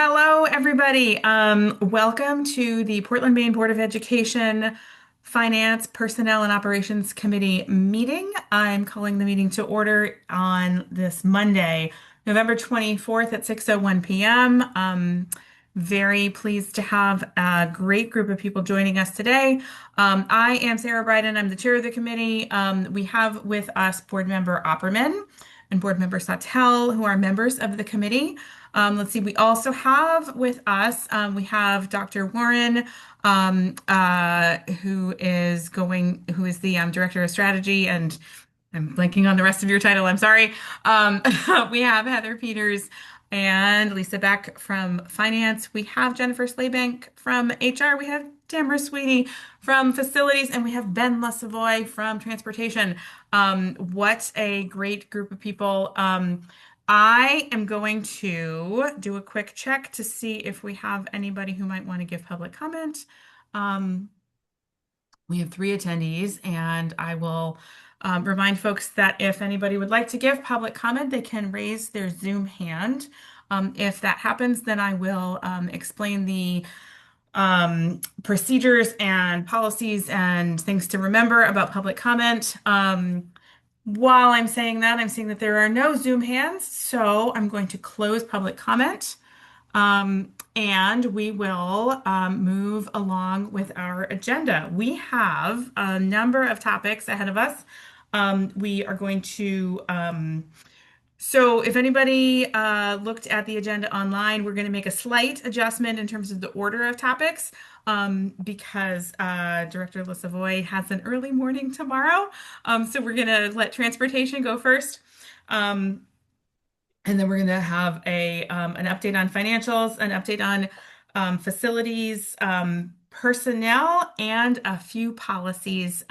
Hello, everybody. Welcome to the Portland, Maine Board of Education Finance, Personnel, and Operations Committee meeting. I'm calling the meeting to order on this Monday, November 24th at 6:01 p.m. Very pleased to have a great group of people joining us today. I am Sarah Bryden. I'm the chair of the committee. We have with us Board Member Opperman and Board Member Sautel, who are members of the committee. Let's see, we also have with us, we have Dr. Warren, who is the Director of Strategy, and I'm blanking on the rest of your title, I'm sorry. We have Heather Peters and Lisa Beck from Finance. We have Jennifer Slaybank from HR. We have Tamara Sweeney from Facilities, and we have Ben LaSavoy from Transportation. What a great group of people. I am going to do a quick check to see if we have anybody who might want to give public comment. Um, we have three attendees, and I will remind folks that if anybody would like to give public comment, they can raise their Zoom hand. If that happens, then I will explain the procedures and policies and things to remember about public comment. While I'm saying that, I'm seeing that there are no Zoom hands, so I'm going to close public comment. And we will move along with our agenda. We have a number of topics ahead of us. We are going to so if anybody looked at the agenda online, we're going to make a slight adjustment in terms of the order of topics because Director LaSavoy has an early morning tomorrow. So we're going to let transportation go first. And then we're going to have an update on financials, an update on facilities, personnel, and a few policies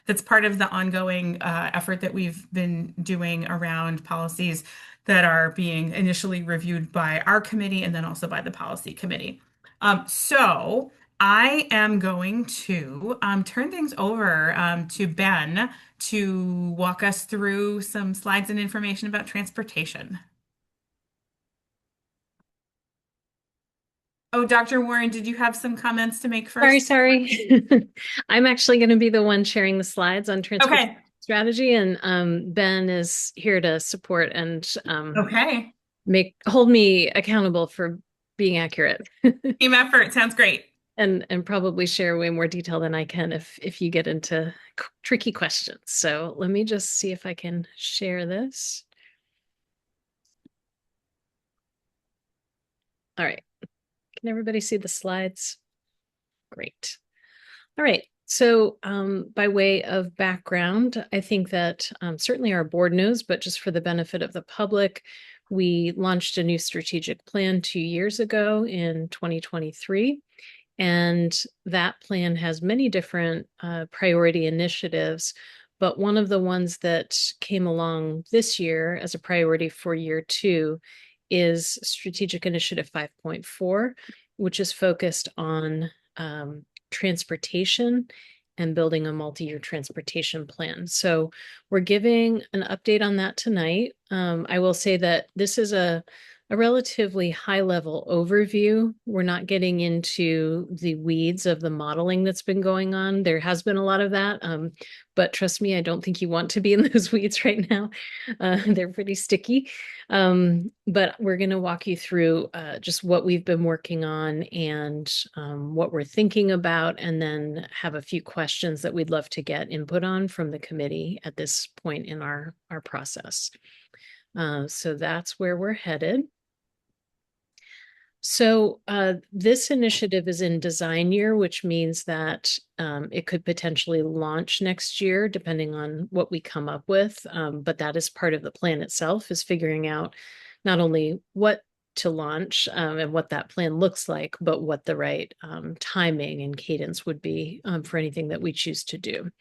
that's part of the ongoing effort that we've been doing around policies that are being initially reviewed by our committee and then also by the policy committee. So I am going to turn things over to Ben to walk us through some slides and information about transportation. Oh, Dr. Warren, did you have some comments to make Sorry, first? sorry. I'm actually going to be the one sharing the slides on transportation Okay. strategy, and Ben is here to support and Okay. make hold me accountable for being accurate, Team effort. Sounds great. and probably share way more detail than I can if you get into tricky questions. So let me just see if I can share this. All right. Can everybody see the slides? Great. All right. So, by way of background, I think that certainly our board knows, but just for the benefit of the public, we launched a new strategic plan 2 years ago in 2023. And that plan has many different priority initiatives. But one of the ones that came along this year as a priority for year two is Strategic Initiative 5.4, which is focused on transportation and building a multi-year transportation plan. So we're giving an update on that tonight. I will say that this is a relatively high-level overview. We're not getting into the weeds of the modeling that's been going on. There has been a lot of that, but trust me, I don't think you want to be in those weeds right now. They're pretty sticky. But we're going to walk you through just what we've been working on and what we're thinking about, and then have a few questions that we'd love to get input on from the committee at this point in our process. So that's where we're headed. So this initiative is in design year, which means that it could potentially launch next year, depending on what we come up with. But that is part of the plan itself, is figuring out not only what to launch and what that plan looks like, but what the right timing and cadence would be for anything that we choose to do.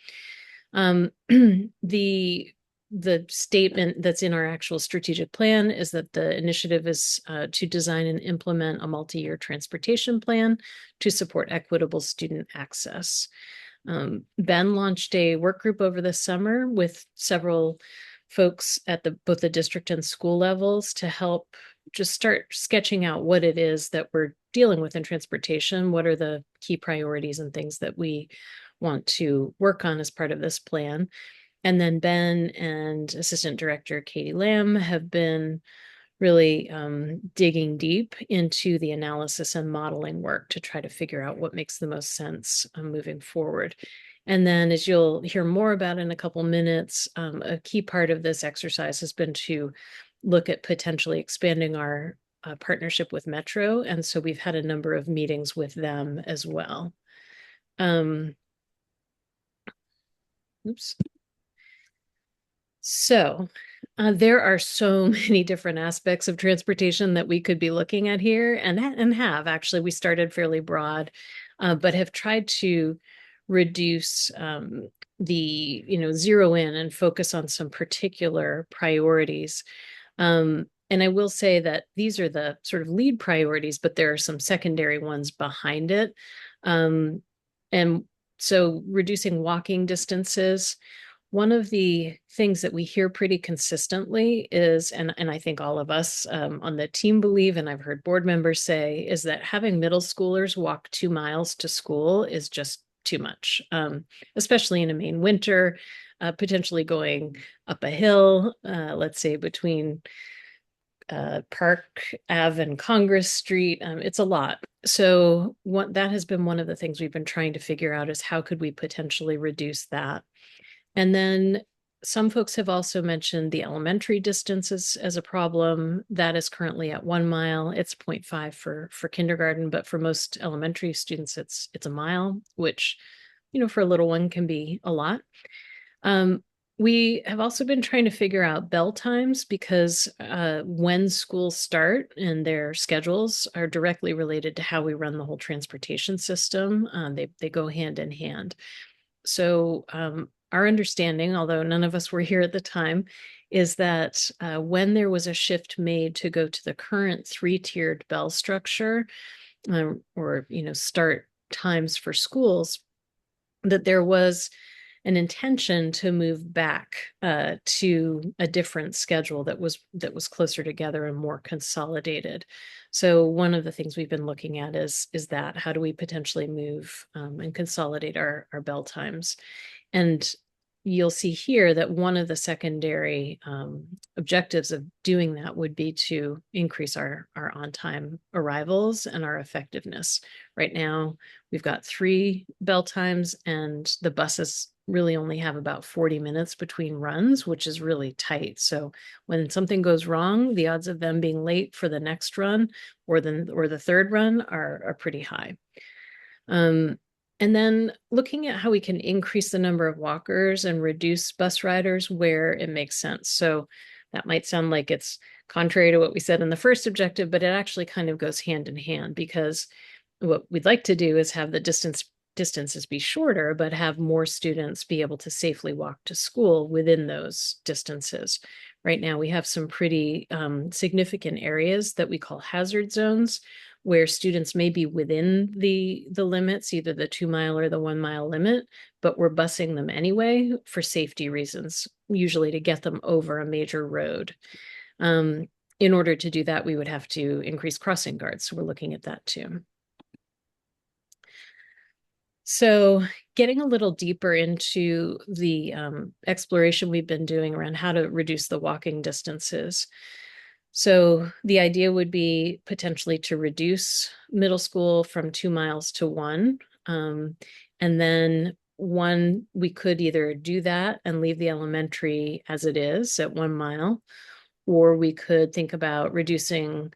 The statement that's in our actual strategic plan is that the initiative is to design and implement a multi-year transportation plan to support equitable student access. Ben launched a work group over the summer with several folks at both the district and school levels to help just start sketching out what it is that we're dealing with in transportation. What are the key priorities and things that we want to work on as part of this plan? And then Ben and Assistant Director Katie Lamb have been really digging deep into the analysis and modeling work to try to figure out what makes the most sense moving forward. And then, as you'll hear more about in a couple minutes, a key part of this exercise has been to look at potentially expanding our partnership with Metro. And so we've had a number of meetings with them as well. Oops. So there are so many different aspects of transportation that we could be looking at here, and have actually. We started fairly broad, but have tried to reduce zero in and focus on some particular priorities. And I will say that these are the sort of lead priorities, but there are some secondary ones behind it. And so reducing walking distances. One of the things that we hear pretty consistently is, and I think all of us on the team believe, and I've heard board members say, is that having middle schoolers walk 2 miles to school is just too much, especially in a Maine winter, potentially going up a hill, let's say between Park Ave and Congress Street. It's a lot. So that has been one of the things we've been trying to figure out is how could we potentially reduce that? And then some folks have also mentioned the elementary distances as a problem. That is currently at 1 mile. It's 0.5 for kindergarten, but for most elementary students, it's a mile, which, for a little one can be a lot. We have also been trying to figure out bell times because when schools start and their schedules are directly related to how we run the whole transportation system. They go hand in hand. So our understanding, although none of us were here at the time, is that when there was a shift made to go to the current 3-tiered bell structure, or start times for schools, that there was an intention to move back to a different schedule that was closer together and more consolidated. So one of the things we've been looking at is that how do we potentially move and consolidate our bell times? And you'll see here that one of the secondary objectives of doing that would be to increase our on-time arrivals and our effectiveness. Right now, we've got 3 bell times, and the buses really only have about 40 minutes between runs, which is really tight. So when something goes wrong, the odds of them being late for the next run or the third run are pretty high. And then looking at how we can increase the number of walkers and reduce bus riders where it makes sense. So that might sound like it's contrary to what we said in the first objective, but it actually kind of goes hand in hand, because what we'd like to do is have the distances be shorter, but have more students be able to safely walk to school within those distances. Right now, we have some pretty significant areas that we call hazard zones, where students may be within the limits, either the 2-mile or the 1-mile limit, but we're busing them anyway for safety reasons, usually to get them over a major road. In order to do that, we would have to increase crossing guards. So we're looking at that too. So getting a little deeper into the exploration we've been doing around how to reduce the walking distances. So the idea would be potentially to reduce middle school from 2 miles to 1. And then we could either do that and leave the elementary as it is at 1 mile, or we could think about reducing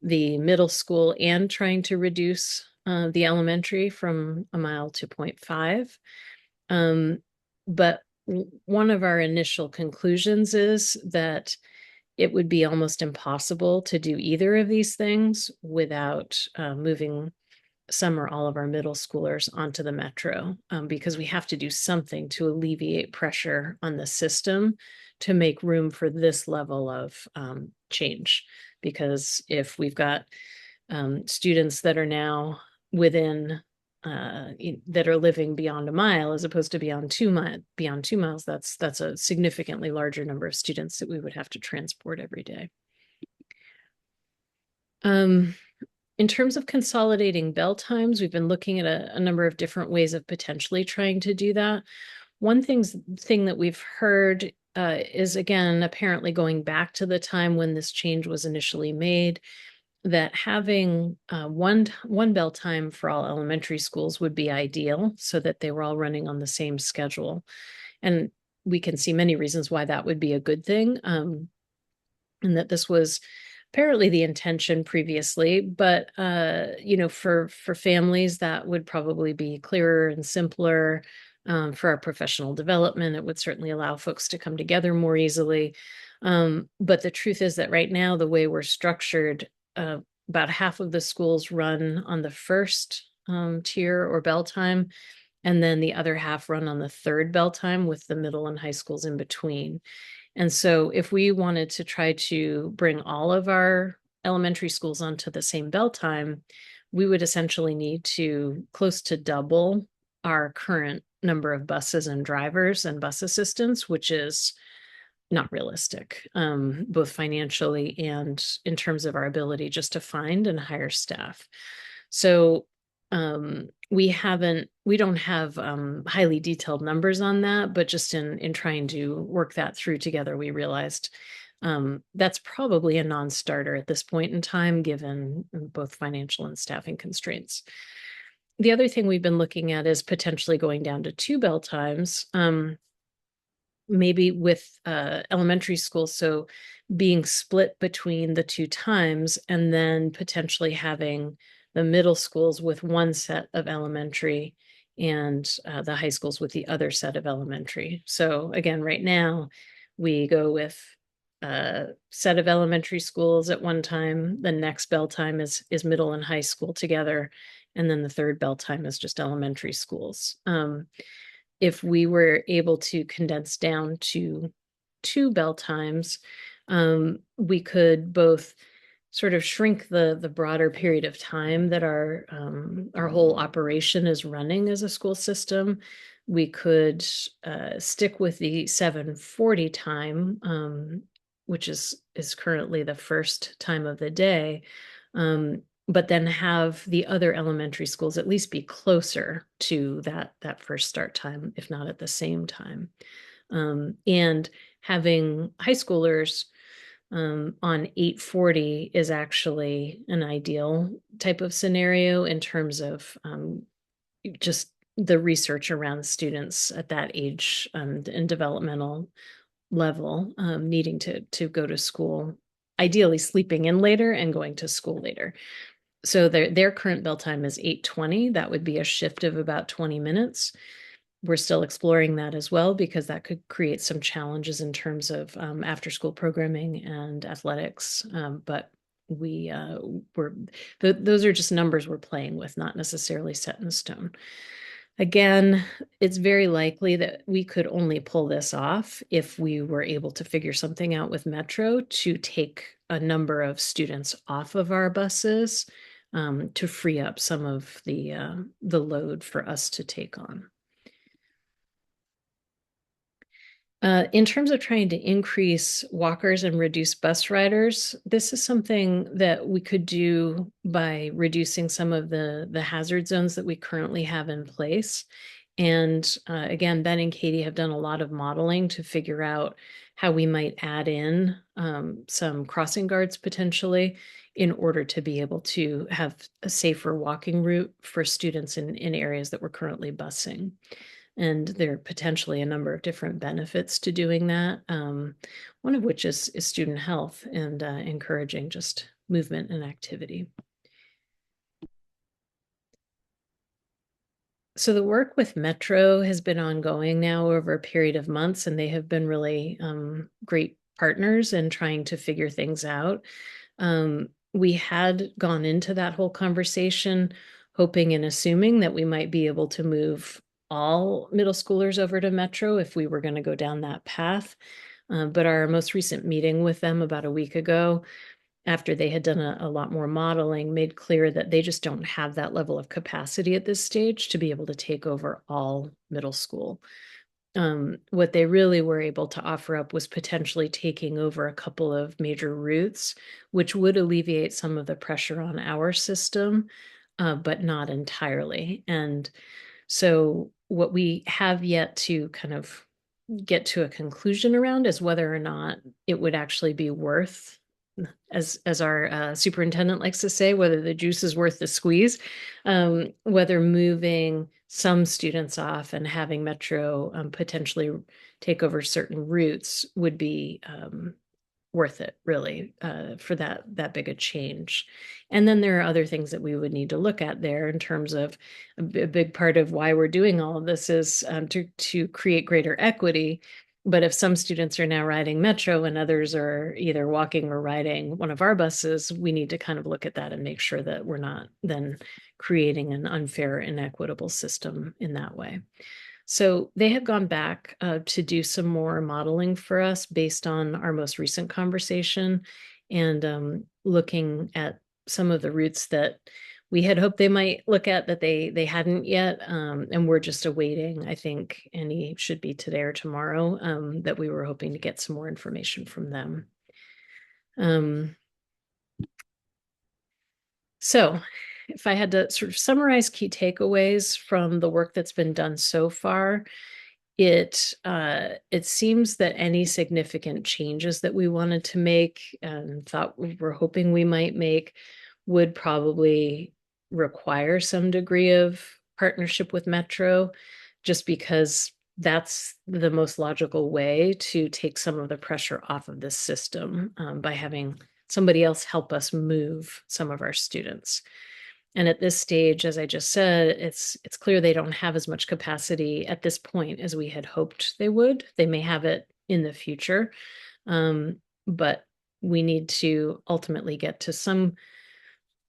the middle school and trying to reduce the elementary from 1 mile to 0.5. But one of our initial conclusions is that it would be almost impossible to do either of these things without moving some or all of our middle schoolers onto the metro, because we have to do something to alleviate pressure on the system to make room for this level of change. Because if we've got students that are now within that are living beyond 1 mile as opposed to beyond 2 miles, that's a significantly larger number of students that we would have to transport every day. Um, in terms of consolidating bell times, we've been looking at a number of different ways of potentially trying to do that. One thing that we've heard is, again, apparently going back to the time when this change was initially made, that having one bell time for all elementary schools would be ideal, so that they were all running on the same schedule. And we can see many reasons why that would be a good thing, and that this was apparently the intention previously. But for families, that would probably be clearer and simpler. For our professional development, it would certainly allow folks to come together more easily. But the truth is that right now, the way we're structured, about half of the schools run on the first tier or bell time, and then the other half run on the third bell time, with the middle and high schools in between. And so if we wanted to try to bring all of our elementary schools onto the same bell time, we would essentially need to close to double our current number of buses and drivers and bus assistants, which is not realistic, both financially and in terms of our ability just to find and hire staff. So we don't have highly detailed numbers on that, but just in trying to work that through together, we realized that's probably a non-starter at this point in time, given both financial and staffing constraints. The other thing we've been looking at is potentially going down to 2 bell times, maybe with elementary school, so being split between the 2 times, and then potentially having the middle schools with one set of elementary, and the high schools with the other set of elementary. So again, right now, we go with a set of elementary schools at one time. The next bell time is middle and high school together, and then the third bell time is just elementary schools. If we were able to condense down to 2 bell times, we could both sort of shrink the broader period of time that our whole operation is running as a school system. We could stick with the 7:40 time, which is currently the first time of the day, but then have the other elementary schools at least be closer to that first start time, if not at the same time. And having high schoolers on 8:40 is actually an ideal type of scenario in terms of just the research around students at that age and developmental level, needing to go to school, ideally sleeping in later and going to school later. So their current bell time is 8:20. That would be a shift of about 20 minutes. We're still exploring that as well, because that could create some challenges in terms of after school programming and athletics. But those are just numbers we're playing with, not necessarily set in stone. Again, it's very likely that we could only pull this off if we were able to figure something out with Metro to take a number of students off of our buses, to free up some of the load for us to take on. In terms of trying to increase walkers and reduce bus riders, this is something that we could do by reducing some of the hazard zones that we currently have in place. And again, Ben and Katie have done a lot of modeling to figure out how we might add in some crossing guards potentially, in order to be able to have a safer walking route for students in areas that we're currently busing. And there are potentially a number of different benefits to doing that, one of which is student health and encouraging just movement and activity. So the work with Metro has been ongoing now over a period of months, and they have been really great partners in trying to figure things out. We had gone into that whole conversation hoping and assuming that we might be able to move all middle schoolers over to Metro if we were going to go down that path. But our most recent meeting with them about a week ago, after they had done a lot more modeling, made clear that they just don't have that level of capacity at this stage to be able to take over all middle school. What they really were able to offer up was potentially taking over a couple of major routes, which would alleviate some of the pressure on our system, but not entirely. And so what we have yet to kind of get to a conclusion around is whether or not it would actually be worth, as our superintendent likes to say, whether the juice is worth the squeeze, whether moving some students off and having Metro potentially take over certain routes would be worth it, really, for that big a change. And then there are other things that we would need to look at there in terms of a big part of why we're doing all of this is to create greater equity. But if some students are now riding Metro and others are either walking or riding one of our buses, we need to kind of look at that and make sure that we're not then creating an unfair, inequitable system in that way. So they have gone back to do some more modeling for us based on our most recent conversation and looking at some of the routes that we had hoped they might look at that they hadn't yet. And we're just awaiting, I think any should be today or tomorrow, that we were hoping to get some more information from them. So if I had to sort of summarize key takeaways from the work that's been done so far, it seems that any significant changes that we wanted to make and thought we were hoping we might make would probably require some degree of partnership with Metro, just because that's the most logical way to take some of the pressure off of this system, by having somebody else help us move some of our students. And at this stage, as I just said, it's clear they don't have as much capacity at this point as we had hoped they would. They may have it in the future, but we need to ultimately get to some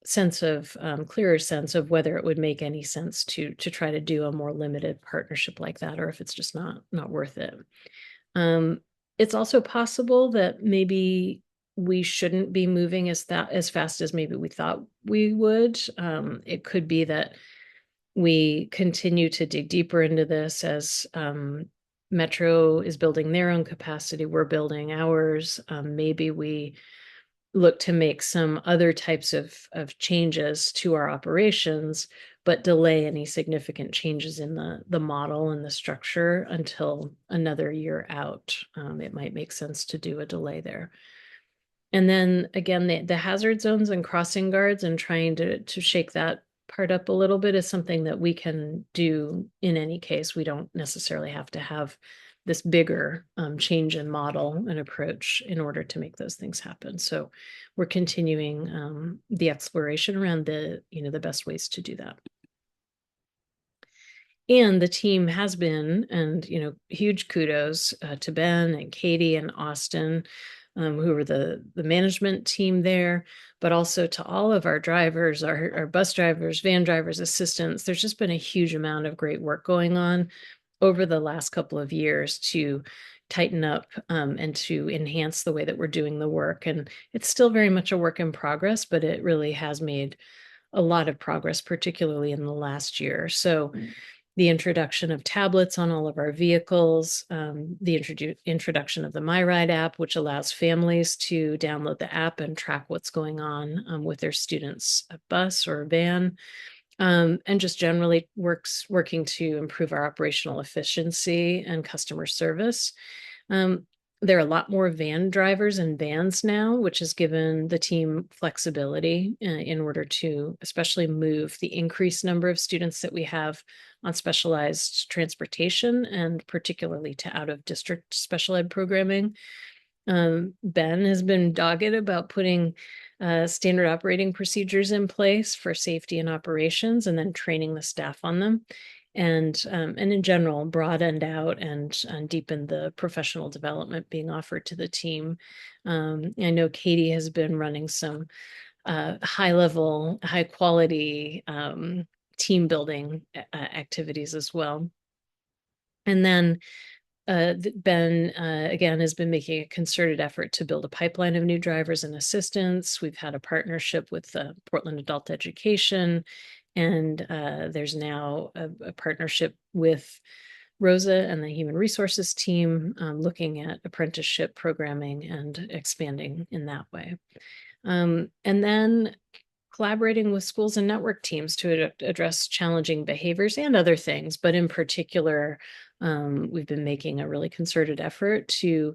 sense of clearer sense of whether it would make any sense to try to do a more limited partnership like that, or if it's just not worth it. It's also possible that maybe we shouldn't be moving as fast as maybe we thought we would. It could be that we continue to dig deeper into this as Metro is building their own capacity, we're building ours. Maybe we look to make some other types of changes to our operations, but delay any significant changes in the model and the structure until another year out. It might make sense to do a delay there. And then again, the hazard zones and crossing guards and trying to shake that part up a little bit is something that we can do in any case. We don't necessarily have to have this bigger change in model and approach in order to make those things happen. So we're continuing the exploration around the best ways to do that. And the team has been, and huge kudos to Ben and Katie and Austin, who are the management team there, but also to all of our drivers, our bus drivers, van drivers, assistants. There's just been a huge amount of great work going on over the last couple of years to tighten up and to enhance the way that we're doing the work. And it's still very much a work in progress, but it really has made a lot of progress, particularly in the last year. So the introduction of tablets on all of our vehicles, the introduction of the MyRide app, which allows families to download the app and track what's going on with their students' bus or van, and just generally working to improve our operational efficiency and customer service. There are a lot more van drivers and vans now, which has given the team flexibility in order to especially move the increased number of students that we have on specialized transportation and particularly to out of district special ed programming. Ben has been dogged about putting standard operating procedures in place for safety and operations and then training the staff on them. And in general, broadened out and deepened the professional development being offered to the team. I know Katie has been running some high level, high quality team building activities as well. And then Ben, again, has been making a concerted effort to build a pipeline of new drivers and assistants. We've had a partnership with Portland Adult Education, and there's now a partnership with Rosa and the human resources team looking at apprenticeship programming and expanding in that way. And then collaborating with schools and network teams to address challenging behaviors and other things. But in particular, we've been making a really concerted effort to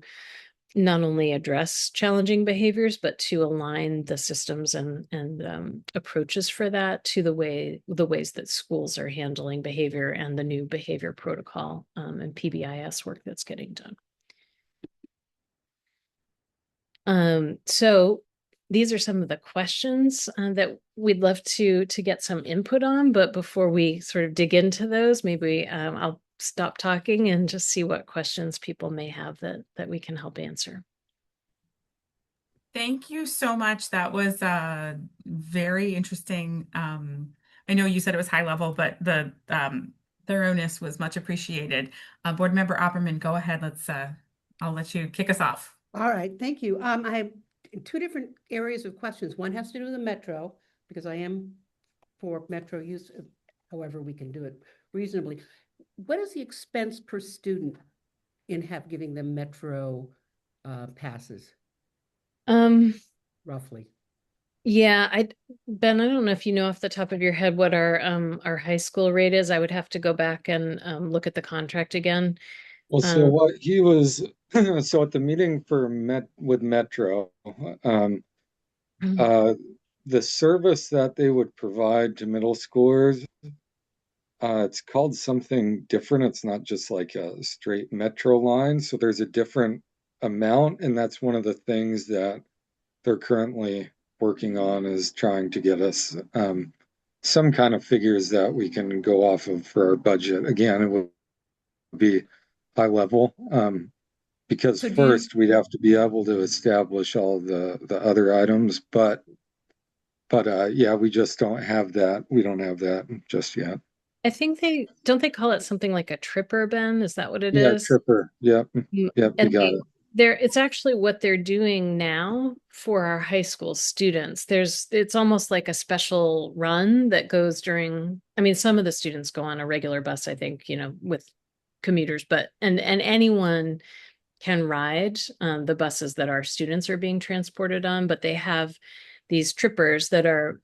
not only address challenging behaviors, but to align the systems and approaches for that to the ways that schools are handling behavior and the new behavior protocol and PBIS work that's getting done. So these are some of the questions that we'd love to get some input on, but before we sort of dig into those, maybe I'll stop talking and just see what questions people may have that we can help answer. Thank you so much. That was very interesting. I know you said it was high level, but the thoroughness was much appreciated. Board Member Opperman, go ahead. I'll let you kick us off. All right, thank you. I have two different areas of questions. One has to do with the metro, because I am for metro use, however we can do it reasonably. What is the expense per student in giving them metro passes, roughly? Yeah, Ben, I don't know if you know off the top of your head what our high school rate is. I would have to go back and look at the contract again. Well, so what he was, so at the meeting for with Metro, um, uh, the service that they would provide to middle schoolers, it's called something different. It's not just like a straight Metro line. So there's a different amount, and that's one of the things that they're currently working on is trying to get us some kind of figures that we can go off of for our budget. Again, it will be high level. Because So first we'd have to be able to establish all the other items, but yeah, we just don't have that. We don't have that just yet. I think they call it something like a tripper, Ben? Is that what it Yeah, is? Tripper. Yep. Yep, you And got it. it's actually what they're doing now for our high school students. It's almost like a special run that goes during, I mean, some of the students go on a regular bus, I think, with commuters, but and anyone can ride the buses that our students are being transported on, but they have these trippers that are,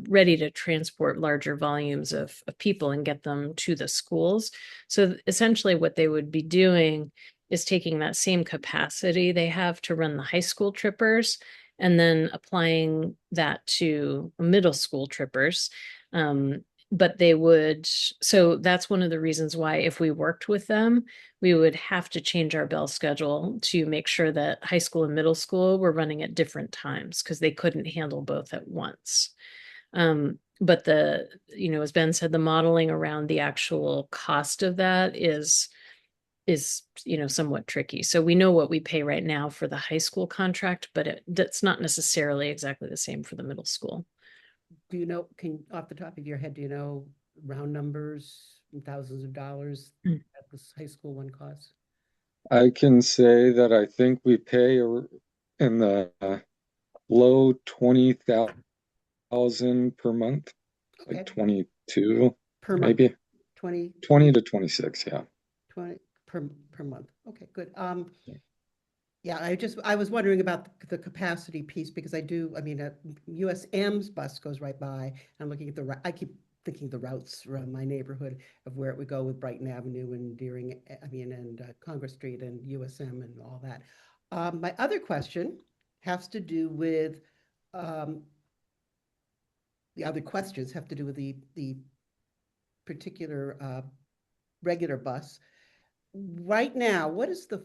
ready to transport larger volumes of people and get them to the schools. So essentially, what they would be doing is taking that same capacity they have to run the high school trippers and then applying that to middle school trippers. But so that's one of the reasons why if we worked with them, we would have to change our bell schedule to make sure that high school and middle school were running at different times because they couldn't handle both at once. But as Ben said, the modeling around the actual cost of that is somewhat tricky. So we know what we pay right now for the high school contract, but that's not necessarily exactly the same for the middle school. Do you know, off the top of your head, do you know round numbers, thousands of dollars that this high school one costs? I can say that I think we pay in the low 20,000 per month, Okay. like 22, Per month? maybe 20 to 26. Yeah. 20 per month. Okay, good. Yeah, I was wondering about the capacity piece because I mean, USM's bus goes right by. I'm looking at I keep thinking the routes around my neighborhood of where it would go with Brighton Avenue and and Congress Street and USM and all that. My other question has to do with, the other questions have to do with the particular regular bus. Right now, what is the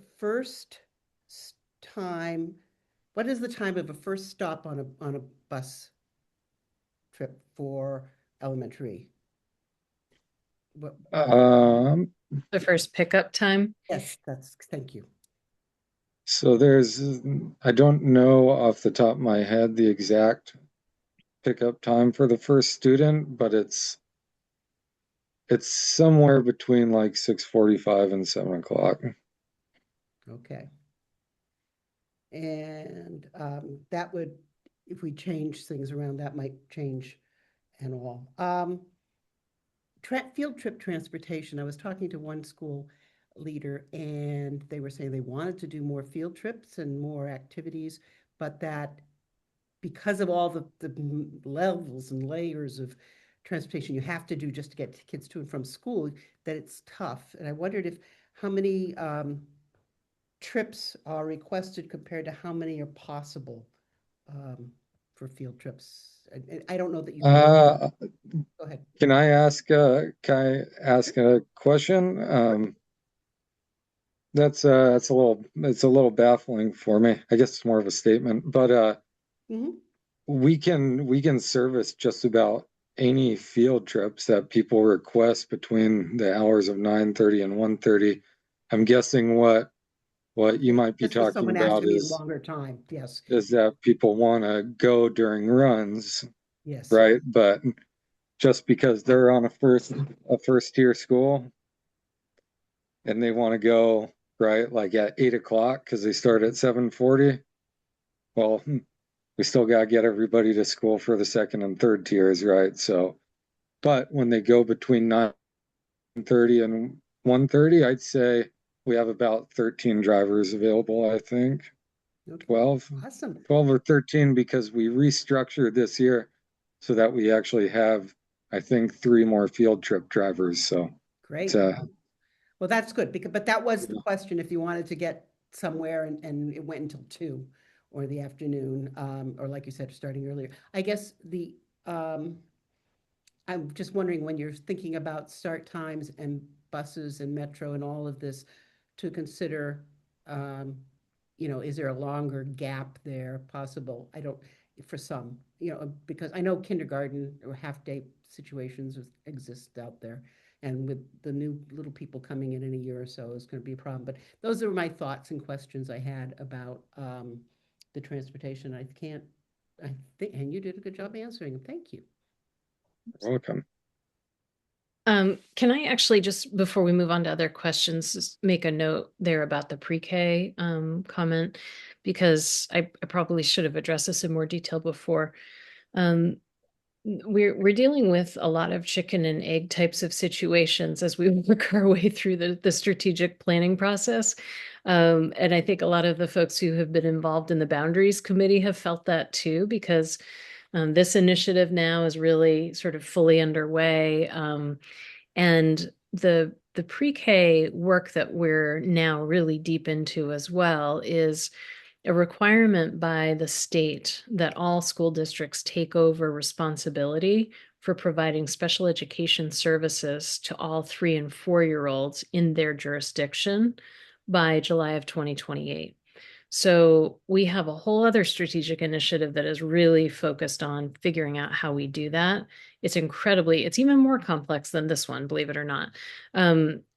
time? What is the time of a first stop on a bus trip for elementary? What? The first pickup time. Yes, thank you. So I don't know off the top of my head the exact pickup time for the first student, but it's somewhere between like 6:45 and 7 o'clock. Okay. And that would, if we change things around, that might change and all. field trip transportation, I was talking to one school leader and they were saying they wanted to do more field trips and more activities, but that because of all the levels and layers of transportation you have to do just to get kids to and from school, that it's tough. And I wondered if how many trips are requested compared to how many are possible for field trips. I don't know that you can. Uh, Go ahead. can I ask a question? That's it's a little baffling for me. I guess it's more of a statement, but Mhm. we can service just about any field trips that people request between the hours of 9:30 and 1:30. I'm guessing what you might be This was talking someone about asking me a longer time. Yes, is that people want to go during runs, yes. right? But just because they're on a first tier school and they want to go right like at 8 o'clock because they start at 7:40, well, we still got to get everybody to school for the second and third tiers, right? So, but when they go between 9:30 and 1:30, I'd say we have about 13 drivers available, I think. Okay. 12, Awesome. 12 or 13 because we restructured this year so that we actually have, I think, 3 more field trip drivers. So it's Great. Well, that's good because, but that was the question if you wanted to get somewhere and it went until 2 or the afternoon, or like you said, starting earlier. I guess um, I'm just wondering when you're thinking about start times and buses and metro and all of this to consider, um, is there a longer gap there possible? I don't, for some, because I know kindergarten or half-day situations exist out there. And with the new little people coming in a year or so is going to be a problem. But those are my thoughts and questions I had about the transportation. I think, and you did a good job answering them. Thank you. welcome. Can I actually just before we move on to other questions, just make a note there about the pre-K comment because I probably should have addressed this in more detail before. Um, we're dealing with a lot of chicken and egg types of situations as we work our way through the strategic planning process. And I think a lot of the folks who have been involved in the boundaries committee have felt that too, because this initiative now is really sort of fully underway. And the pre-K work that we're now really deep into as well is a requirement by the state that all school districts take over responsibility for providing special education services to all 3 and 4-year-olds in their jurisdiction by July of 2028. So we have a whole other strategic initiative that is really focused on figuring out how we do that. It's even more complex than this one, believe it or not.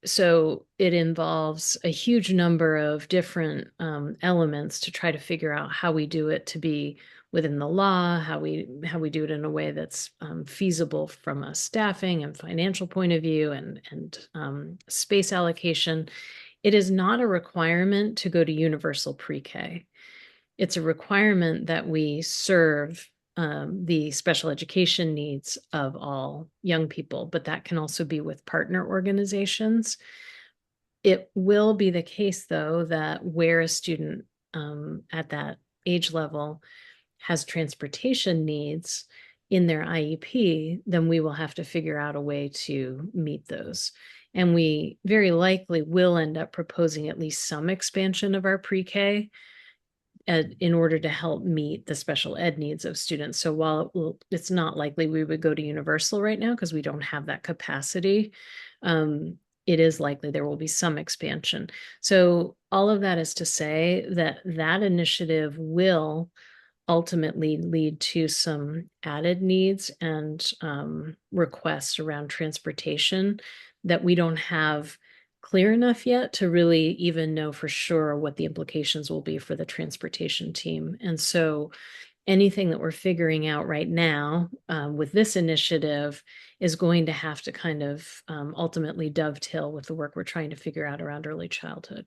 So it involves a huge number of different elements to try to figure out how we do it to be within the law, how we do it in a way that's feasible from a staffing and financial point of view and space allocation. It is not a requirement to go to universal pre-K. It's a requirement that we serve the special education needs of all young people, but that can also be with partner organizations. It will be the case, though, that where a student at that age level has transportation needs in their IEP, then we will have to figure out a way to meet those. And we very likely will end up proposing at least some expansion of our pre-K in order to help meet the special ed needs of students. So while it's not likely we would go to universal right now because we don't have that capacity, it is likely there will be some expansion. So all of that is to say that that initiative will ultimately lead to some added needs and requests around transportation that we don't have clear enough yet to really even know for sure what the implications will be for the transportation team. And so anything that we're figuring out right now with this initiative is going to have to kind of ultimately dovetail with the work we're trying to figure out around early childhood.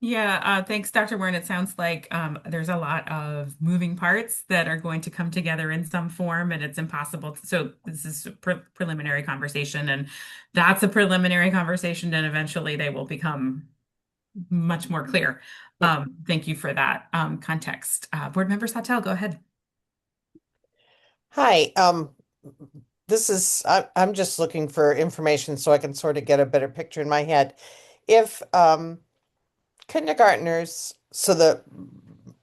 Yeah, thanks, Dr. Wern. It sounds like there's a lot of moving parts that are going to come together in some form, and it's impossible. So this is a preliminary conversation, and that's a preliminary conversation, and eventually they will become much more clear. Yeah. Thank you for that context. Board Member Satel, go ahead. Hi, I'm just looking for information so I can sort of get a better picture in my head. If kindergartners, so the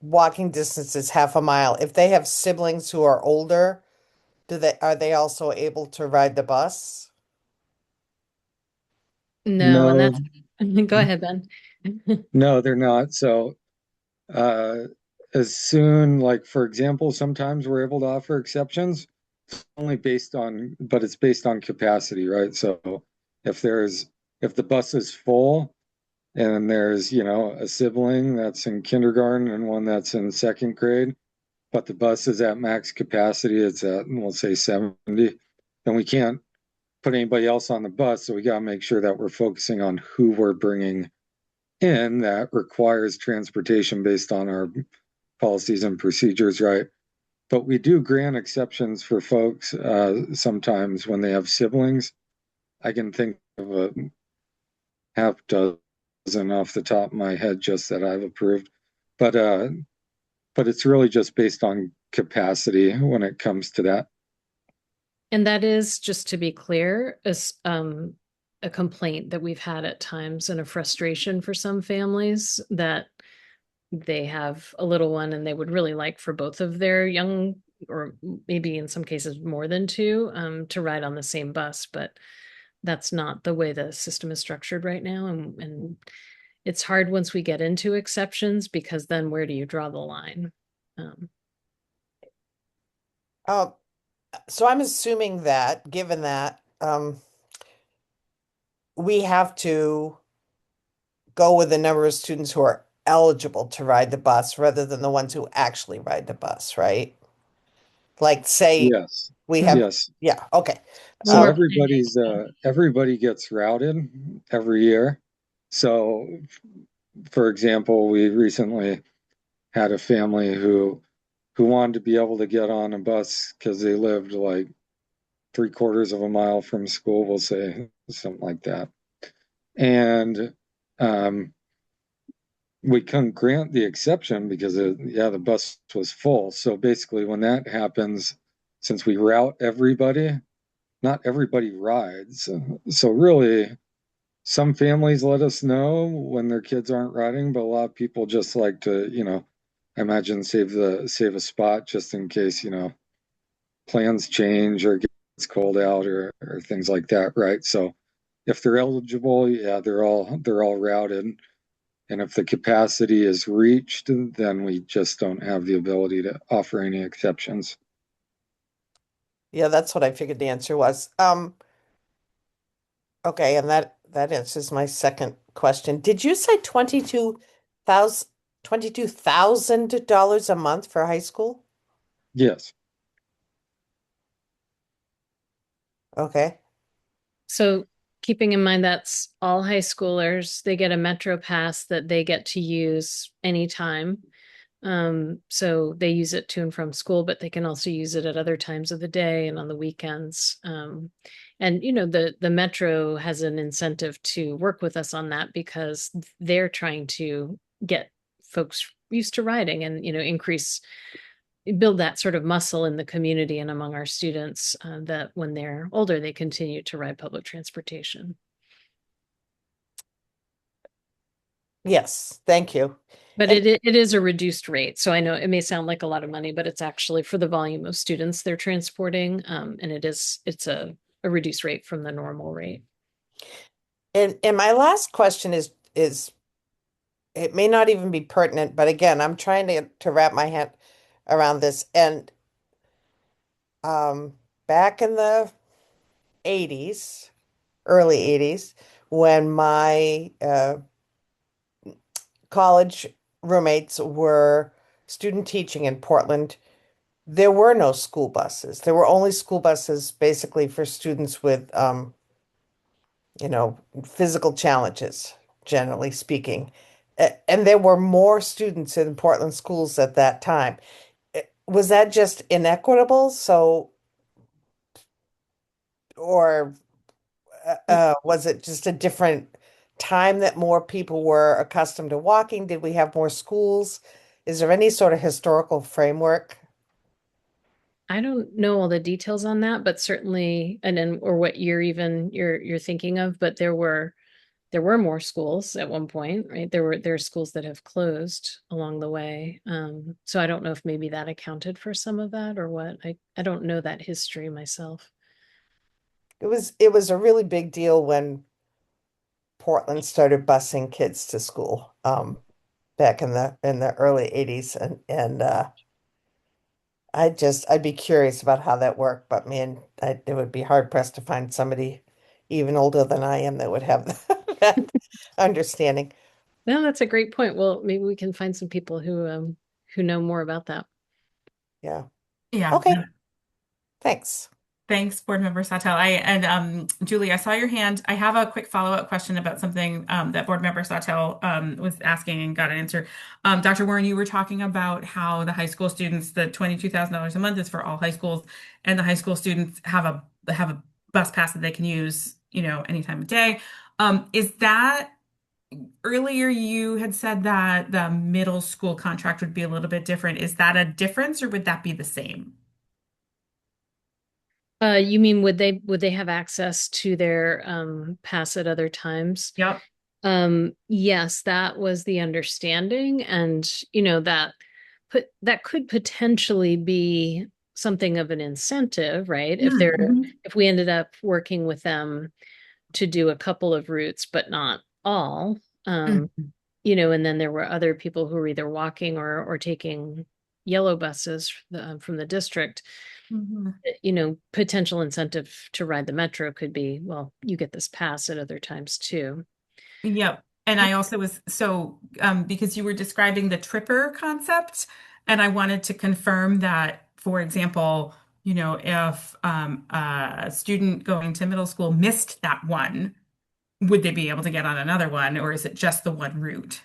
walking distance is half a mile, if they have siblings who are older, are they also able to ride the bus? No, and No, that's go ahead, Ben. no, they're not. So, uh, as soon, like, for example, sometimes we're able to offer exceptions only based on, but it's based on capacity, right? So if there's, if the bus is full and there's, a sibling that's in kindergarten and one that's in second grade, but the bus is at max capacity, it's at, we'll say 70, then we can't put anybody else on the bus. So we got to make sure that we're focusing on who we're bringing in that requires transportation based on our policies and procedures, right? But we do grant exceptions for folks sometimes when they have siblings. I can think of a half dozen off the top of my head just that I've approved. But it's really just based on capacity when it comes to that. And that is, just to be clear, is a complaint that we've had at times and a frustration for some families that they have a little one and they would really like for both of their young, or maybe in some cases more than two, to ride on the same bus, but that's not the way the system is structured right now. And it's hard once we get into exceptions because then where do you draw the line? Um, Oh, so I'm assuming that, given that, we have to go with the number of students who are eligible to ride the bus rather than the ones who actually ride the bus, right? Like, say Yes. we have, Yes. yeah, okay. when So Um, we're planning. everybody gets routed every year. So for example, we recently had a family who wanted to be able to get on a bus because they lived like 3/4 of a mile from school, we'll say something like that. And um, we couldn't grant the exception because the bus was full. So basically, when that happens, since we route everybody, not everybody rides. So really, some families let us know when their kids aren't riding, but a lot of people just like to, I imagine save a spot just in case, plans change or gets cold out or things like that, right? So if they're eligible, yeah, they're all routed. And if the capacity is reached, then we just don't have the ability to offer any exceptions. yeah, that's what I figured the answer was. Okay, and that answers my second question. Did you say 22,000 $22,000 a month for high school? Yes. Okay. So keeping in mind that's all high schoolers, they get a Metro Pass that they get to use anytime. So they use it to and from school, but they can also use it at other times of the day and on the weekends. And the Metro has an incentive to work with us on that because they're trying to get folks used to riding and build that sort of muscle in the community and among our students, that when they're older, they continue to ride public transportation. Yes, thank you. But And it is a reduced rate. So I know it may sound like a lot of money, but it's actually for the volume of students they're transporting. And it's a reduced rate from the normal rate. and my last question is it may not even be pertinent, but again, I'm trying to wrap my head around this. And back in the 80s, early 80s, when my college roommates were student teaching in Portland, there were no school buses. There were only school buses basically for students with physical challenges, generally speaking. And there were more students in Portland schools at that time. Was that just inequitable? So, or was it just a different time that more people were accustomed to walking? Did we have more schools? Is there any sort of historical framework? I don't know all the details on that, but certainly, and then or what year even you're thinking of, but there were more schools at one point, right? There are schools that have closed along the way. So I don't know if maybe that accounted for some of that or what. I don't know that history myself. It was a really big deal when Portland started busing kids to school back in the early 80s and I'd be curious about how that worked, but man, it would be hard pressed to find somebody even older than I am that would have that understanding. No, that's a great point. Well, maybe we can find some people who know more about that. Yeah. Yeah. Okay. Thanks. Thanks, Board Member Sawtelle. Julie, I saw your hand. I have a quick follow-up question about something that Board Member Sawtelle was asking and got an answer. Dr. Warren, you were talking about how the high school students, the $22,000 a month is for all high schools, and the high school students have a bus pass that they can use, any time of day. Is that earlier you had said that the middle school contract would be a little bit different. Is that a difference or would that be the same? You mean would they have access to their pass at other times? Yep. Yes, that was the understanding, and that could potentially be something of an incentive, right? Mhm. If we ended up working with them to do a couple of routes, but not all, Mhm. and then there were other people who were either walking or taking yellow buses from the district. Mhm. Potential incentive to ride the metro could be, well, you get this pass at other times too. Yep. And I also was because you were describing the tripper concept, and I wanted to confirm that, for example, if a student going to middle school missed that one, would they be able to get on another one, or is it just the one route?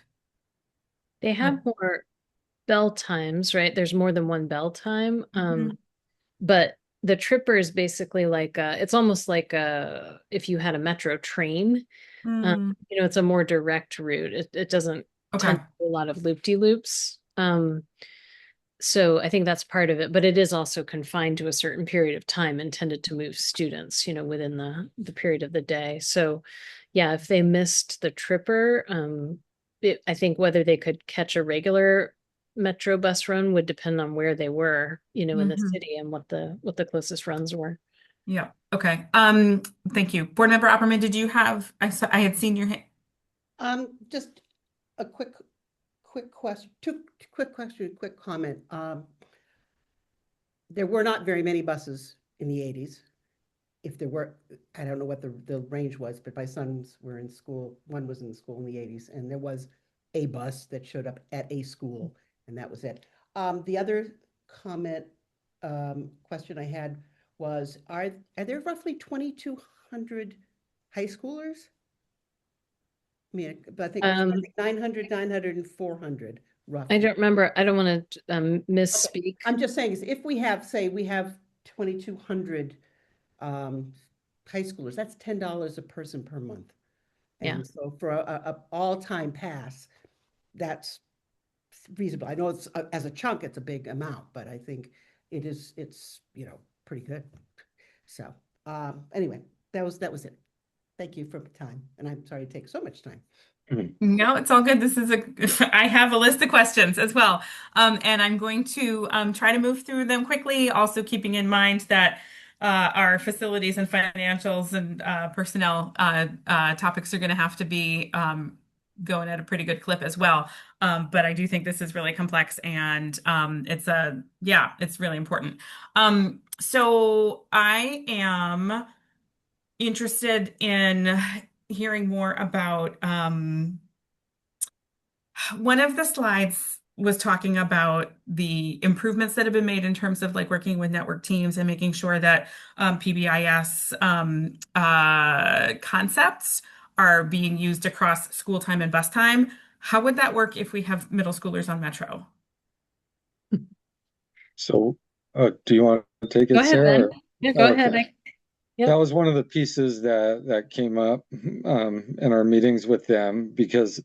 They Like, have more bell times, right? There's more than one bell time. mhm. But the tripper is basically like it's almost like if you had a metro train. Um, Mm, it's a more direct route. It doesn't tend okay. to do a lot of loop-de-loops. So I think that's part of it, but it is also confined to a certain period of time intended to move students, within the period of the day. So yeah, if they missed the tripper, I think whether they could catch a regular metro bus run would depend on where they were, in the Hmm. city and what the closest runs were. Yeah. Okay. Thank you. Board Member Opperman, did you have, I had seen your hand. Just a quick question, quick comment. There were not very many buses in the 80s. If there were, I don't know what the range was, but my sons were in school. One was in school in the 80s, and there was a bus that showed up at a school, and that was it. The other comment question I had was, are there roughly 2,200 high schoolers? I mean, but I Um, think 900, 900, and 400 I roughly. don't remember. I don't want to Okay. misspeak. I'm just saying is if we have, say, we have 2,200 high schoolers, that's $10 a person per month. Yeah. And so for a all-time pass, that's reasonable. I know it's as a chunk, it's a big amount, but I think it's pretty good. So anyway, that was it. Thank you for the time, and I'm sorry to take so much time. Mhm. No, it's all good. I have a list of questions as well. And I'm going to try to move through them quickly, also keeping in mind that our facilities and financials and personnel topics are going to have to be going at a pretty good clip as well. But I do think this is really complex and it's really important. So I am interested in hearing more about one of the slides was talking about the improvements that have been made in terms of like working with network teams and making sure that PBIS concepts are being used across school time and bus time. How would that work if we have middle schoolers on Metro? So, do you want to take Go it, ahead, Ben. Sarah? Yeah, go ahead. Okay. That Yep. was one of the pieces that came up in our meetings with them because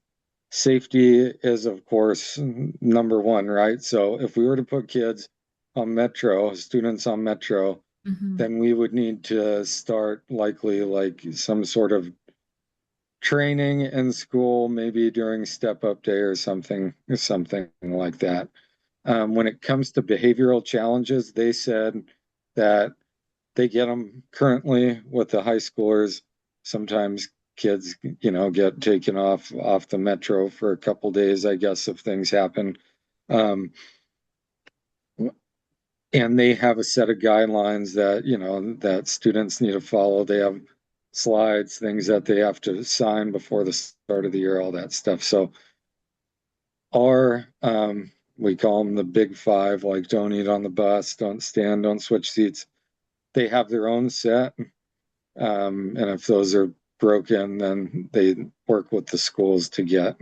safety is, of course, number one, right? So if we were to put kids on Metro, students on Metro, Mhm. then we would need to start likely like some sort of training in school, maybe during step up day or something like that. When it comes to behavioral challenges, they said that they get them currently with the high schoolers. Sometimes kids, get taken off the metro for a couple days, I guess, if things happen. Um, and they have a set of guidelines that students need to follow. They have slides, things that they have to sign before the start of the year, all that stuff. So our we call them the big five, like don't eat on the bus, don't stand, don't switch seats. They have their own set. And if those are broken, then they work with the schools to get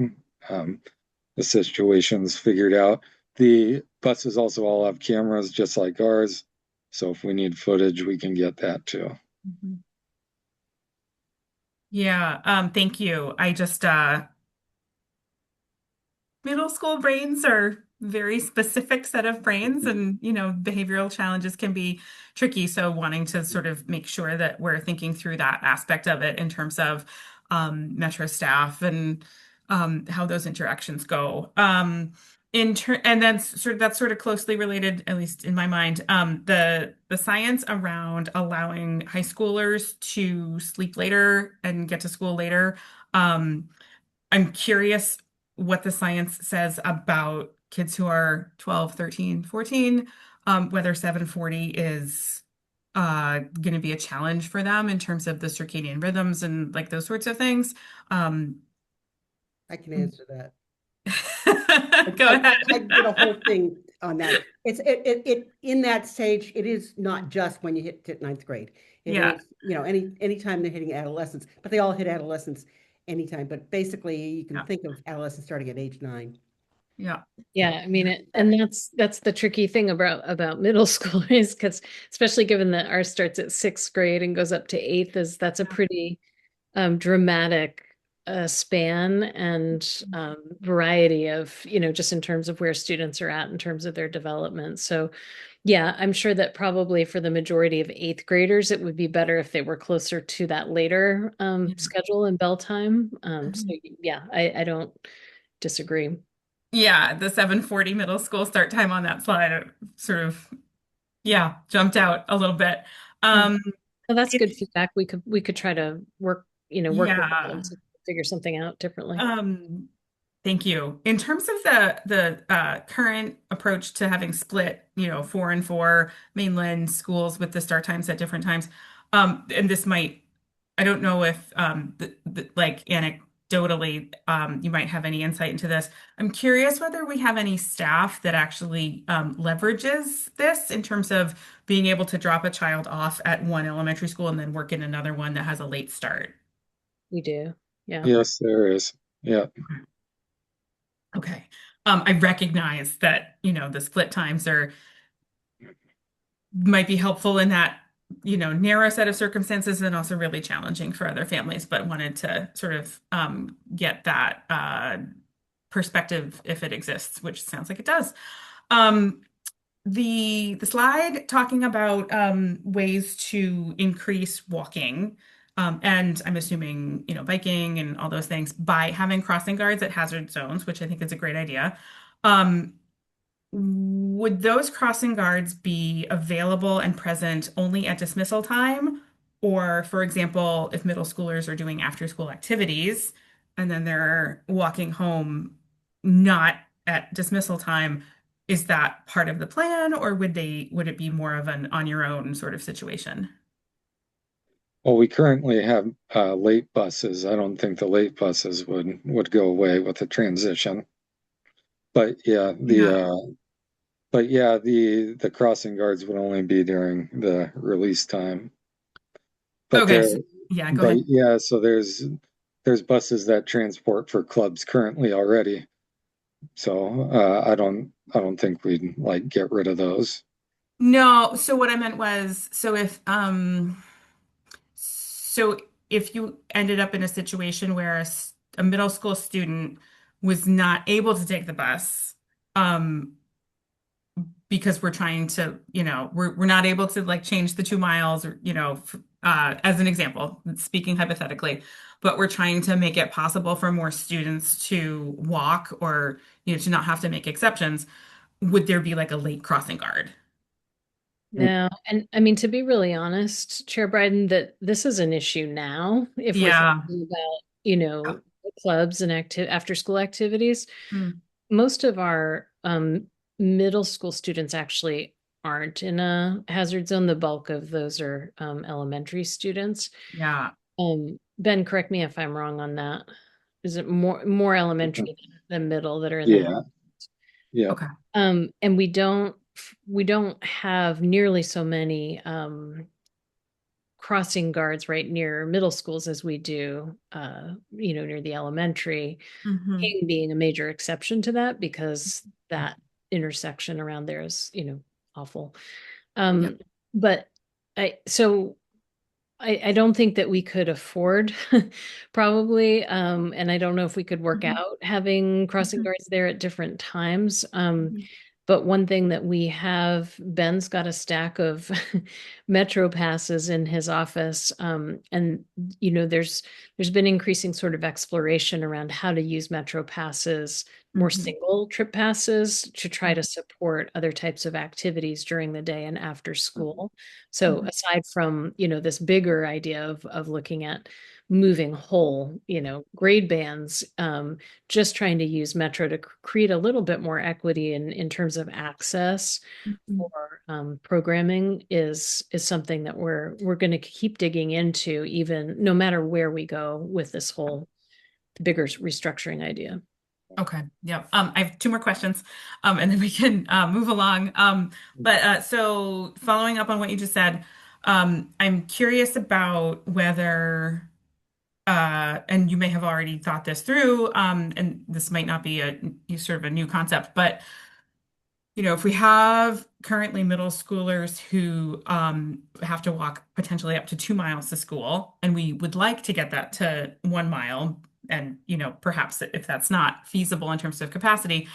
the situations figured out. The buses also all have cameras just like ours. So if we need footage, we can get that too. Mhm. Yeah, thank you. I just middle school brains are very specific set of brains and behavioral challenges can be tricky, so wanting to sort of make sure that we're thinking through that aspect of it in terms of metro staff and how those interactions go and then that's sort of closely related, at least in my mind, the science around allowing high schoolers to sleep later and get to school later. I'm curious what the science says about kids who are 12, 13, 14, whether 740 is going to be a challenge for them in terms of the circadian rhythms and like those sorts of things. Um, I can answer that. go ahead. I did a whole thing on that. It in that stage, it is not just when you hit ninth grade. It Yeah, is, anytime they're hitting adolescence, but they all hit adolescence anytime. But basically, you can yeah, think of adolescence starting at age 9. yeah. So Yeah, I mean it, that, and that's the tricky thing about middle school is because especially given that ours starts at sixth grade and goes up to eighth, is that's a pretty dramatic span and variety of, just in terms of where students are at in terms of their development. So yeah, I'm sure that probably for the majority of eighth graders, it would be better if they were closer to that later Yeah. schedule and bell time. So Mhm. yeah, I don't disagree. Yeah, the 740 middle school start time on that slide sort of, yeah, jumped out a little bit. Yeah. Um, Well, that's it, good feedback. We could try to work with them yeah. to figure something out differently. Um, Thank you. In terms of the current approach to having split, 4 and 4 mainland schools with the start times at different times, and this might, I don't know if like anecdotally, you might have any insight into this. I'm curious whether we have any staff that actually leverages this in terms of being able to drop a child off at one elementary school and then work in another one that has a late start. We do. Yeah. Yes, there is. Yeah. Okay. I recognize that, the split times are might be helpful in that, narrow set of circumstances and also really challenging for other families, but wanted to sort of get that perspective if it exists, which sounds like it does. Um, the slide talking about ways to increase walking, and I'm assuming, biking and all those things by having crossing guards at hazard zones, which I think is a great idea. Um, would those crossing guards be available and present only at dismissal time? Or, for example, if middle schoolers are doing after school activities and then they're walking home not at dismissal time, is that part of the plan or would it be more of an on your own sort of situation? Well, we currently have late buses. I don't think the late buses would go away with the transition. But yeah, Yeah. the crossing guards would only be during the release time. But Okay. there, So, yeah, go but ahead. yeah, so there's there's buses that transport for clubs currently already. So I don't think we'd like get rid of those. No, so what I meant was, so if you ended up in a situation where a middle school student was not able to take the bus, um, because we're trying to, we're not able to like change the 2 miles, or, as an example, speaking hypothetically, but we're trying to make it possible for more students to walk, or, to not have to make exceptions. Would there be like a late crossing guard? No, and I mean, to be really honest, Chair Biden, that this is an issue now, if we're Yeah. thinking about, clubs and after school activities. Mm. Most of our middle school students actually aren't in a hazard zone. The bulk of those are elementary students. Yeah. Ben, correct me if I'm wrong on that. Is it more elementary than middle that are in the Yeah, yeah. Okay. and we don't have nearly so many crossing guards right near middle schools as we do near the elementary. Hmm. King being a major exception to that, because that intersection around there is, awful. Yeah. But I don't think that we could afford probably, and I don't know if we could work Hmm. out having crossing Hmm. guards there at different times. Hmm. But one thing that we have, Ben's got a stack of Metro passes in his office, and there's been increasing sort of exploration around how to use Metro passes, more Hmm. single trip passes, to try to support other types of activities during the day and after school. So Hmm. aside from, this bigger idea of looking at moving whole, grade bands, just trying to use Metro to create a little bit more equity in terms of access Hmm. for programming is something that we're going to keep digging into, even no matter where we go with this whole bigger restructuring idea. Okay. Yeah. I have two more questions, and then we can move along. But so following up on what you just said, I'm curious about whether, and you may have already thought this through, and this might not be sort of a new concept, but if we have currently middle schoolers who have to walk potentially up to 2 miles to school, and we would like to get that to 1 mile, and perhaps if that's not feasible in terms of capacity,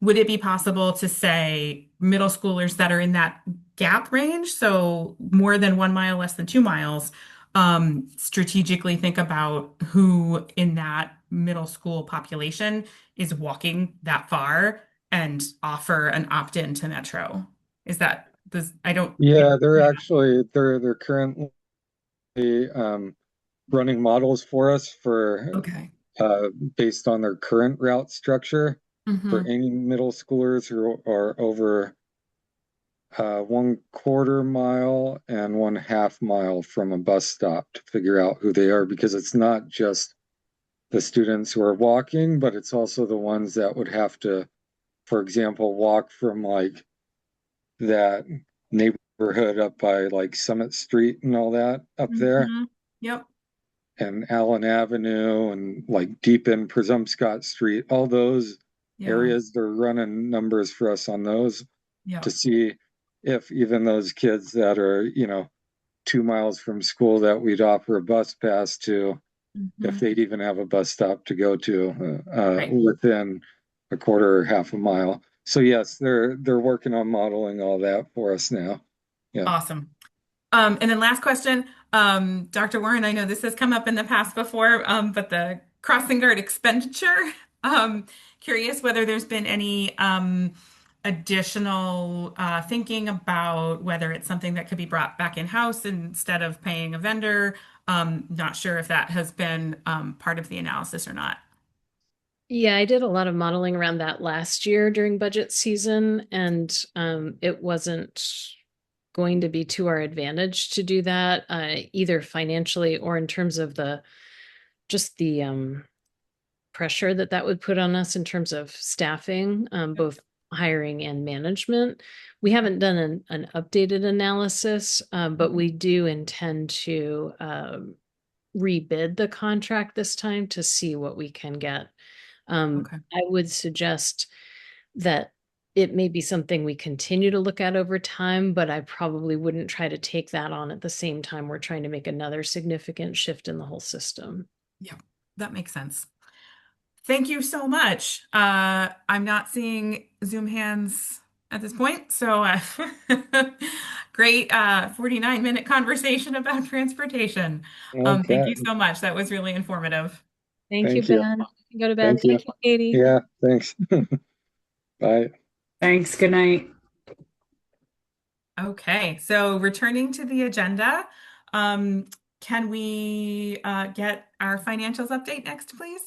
would it be possible to say middle schoolers that are in that gap range, so more than 1 mile, less than 2 miles, strategically think about who in that middle school population is walking that far and offer an opt-in to Metro? Is that this? I don't. Yeah, they're Yeah. actually they're currently um, running models for us for Okay. uh, based on their current route structure for Hmm. any middle schoolers who are over 1/4 mile and 1/2 mile from a bus stop to figure out who they are, because it's not just the students who are walking, but it's also the ones that would have to, for example, walk from like that neighborhood up by like Summit Street and all that up there, Hmm. Yep. and Allen Avenue and like deep in Presumpscot Street, all those Yeah. areas, they're running numbers for us on those to Yep. see if even those kids that are, 2 miles from school that we'd offer a bus pass to, if Hmm. they'd even have a bus stop to go to Right. within a quarter or half a mile. So yes, they're working on modeling all that for us now. Yeah. Awesome. And then last question, Dr. Warren, I know this has come up in the past before, but the crossing guard expenditure, curious whether there's been any additional thinking about whether it's something that could be brought back in-house instead of paying a vendor. Not sure if that has been part of the analysis or not. Yeah, I did a lot of modeling around that last year during budget season, and it wasn't going to be to our advantage to do that, either financially or in terms of the pressure that would put on us in terms of staffing, both hiring and management. We haven't done an updated analysis, but we do intend to rebid the contract this time to see what we can get. Okay. I would suggest that it may be something we continue to look at over time, but I probably wouldn't try to take that on at the same time we're trying to make another significant shift in the whole system. Yeah, that makes sense. Thank you so much. I'm not seeing Zoom hands at this point, so great 49-minute conversation about transportation. Thank Okay, you so much. That was really informative. Thank you, thank you. Ben. You can go to bed. Thank you. Thank you, Katie. Yeah, thanks. Bye. Thanks. Good night. Okay, so returning to the agenda, um, can we get our financials update next, please?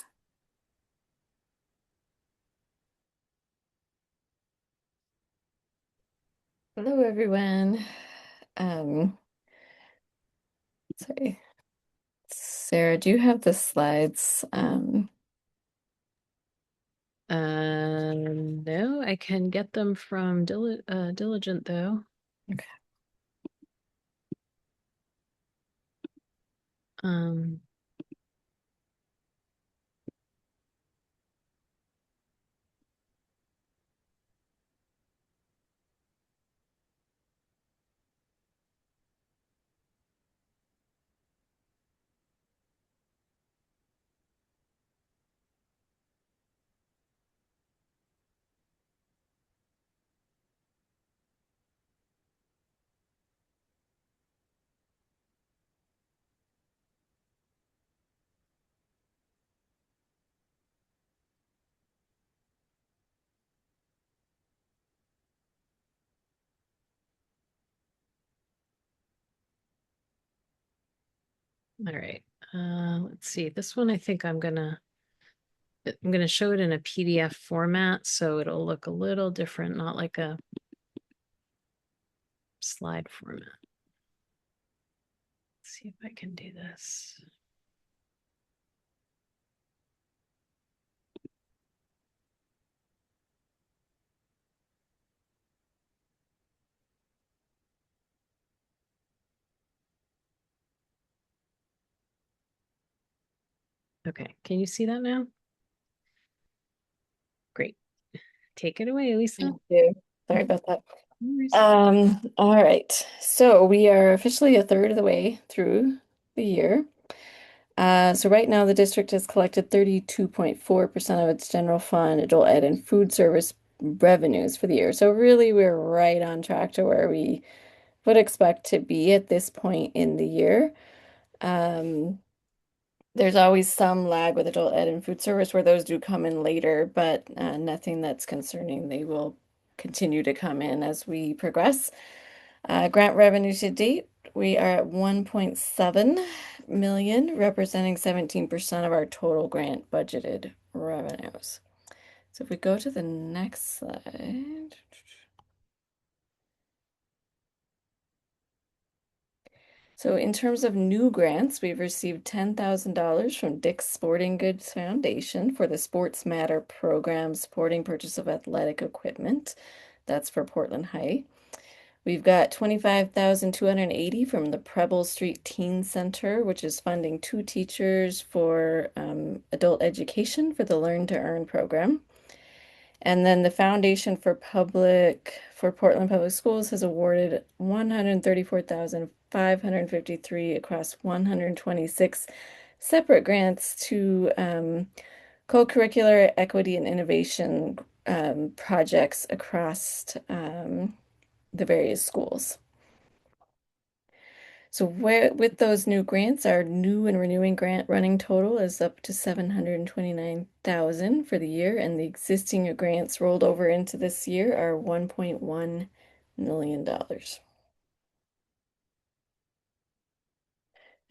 Hello, everyone. Um, sorry. Sarah, do you have the slides? No, I can get them from Diligent though. Okay. Um, all right. Let's see. This one I think I'm gonna show it in a PDF format, so it'll look a little different, not like a slide format. Let's see if I can do this. Okay, can you see that now? Great. Take it away, Lisa. Thank you. Sorry about that. No worries. All right. So we are officially a third of the way through the year. So right now the district has collected 32.4% of its general fund, adult ed, and food service revenues for the year. So really we're right on track to where we would expect to be at this point in the year. There's always some lag with adult ed and food service where those do come in later, but nothing that's concerning. They will continue to come in as we progress. Grant revenue to date, we are at 1.7 million, representing 17% of our total grant budgeted revenues. So if we go to the next slide. So in terms of new grants, we've received $10,000 from Dick's Sporting Goods Foundation for the Sports Matter program supporting purchase of athletic equipment. That's for Portland High. We've got 25,280 from the Preble Street Teen Center, which is funding 2 teachers for adult education for the Learn to Earn program. And then the Foundation for Portland Public Schools has awarded 134,553 across 126 separate grants to co-curricular equity and innovation projects across the various schools. So with those new grants, our new and renewing grant running total is up to 729,000 for the year, and the existing grants rolled over into this year are $1.1 million.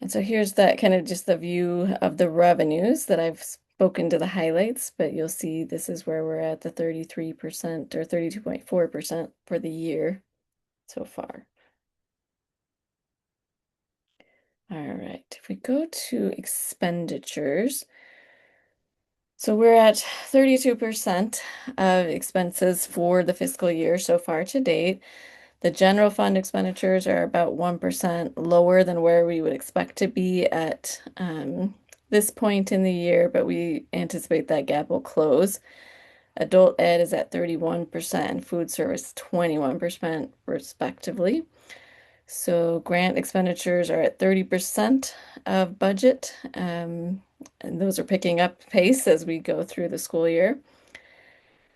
And so here's that kind of just the view of the revenues that I've spoken to the highlights, but you'll see this is where we're at the 33% or 32.4% for the year so far. All right, if we go to expenditures, so we're at 32% of expenses for the fiscal year so far to date. The general fund expenditures are about 1% lower than where we would expect to be at this point in the year, but we anticipate that gap will close. Adult ed is at 31% and food service 21% respectively. So grant expenditures are at 30% of budget, and those are picking up pace as we go through the school year.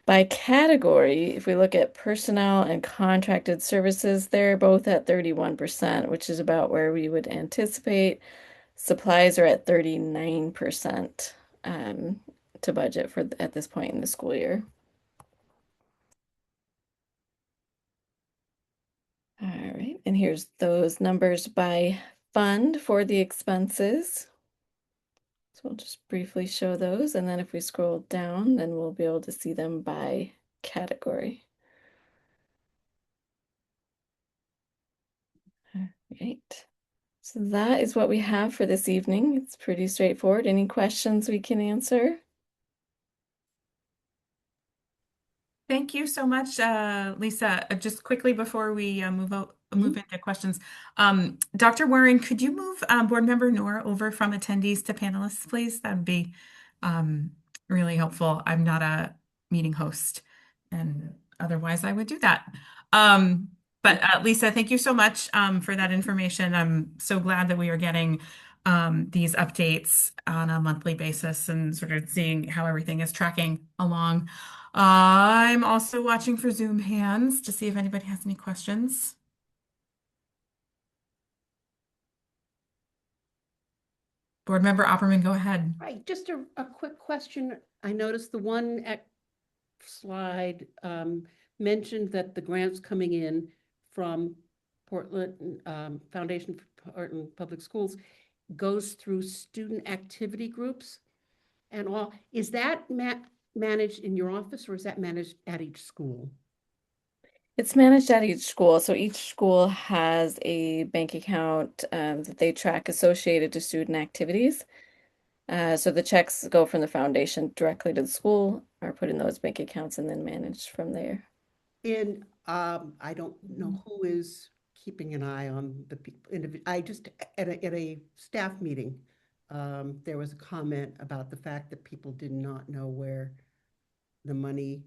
By category, if we look at personnel and contracted services, they're both at 31%, which is about where we would anticipate. Supplies are at 39% to budget for at this point in the school year. All right, and here's those numbers by fund for the expenses. So we'll just briefly show those, and then if we scroll down, then we'll be able to see them by category. All right. So that is what we have for this evening. It's pretty straightforward. Any questions we can answer? Thank you so much, Lisa. Just quickly before we move into questions, Dr. Warren, could you move Board Member Noor over from attendees to panelists, please? That would be really helpful. I'm not a meeting host, and otherwise I would do that. But Lisa, thank you so much for that information. I'm so glad that we are getting these updates on a monthly basis and sort of seeing how everything is tracking along. I'm also watching for Zoom hands to see if anybody has any questions. Board Member Opperman, go ahead. Right, just a quick question. I noticed the one slide mentioned that the grants coming in from Portland Foundation for Portland Public Schools goes through student activity groups and all. Is that managed in your office, or is that managed at each school? It's managed at each school. So each school has a bank account that they track associated to student activities. So the checks go from the foundation directly to the school, are put in those bank accounts and then managed from there. And I don't know who is keeping an eye on the people. I just, at a staff meeting, there was a comment about the fact that people did not know where the money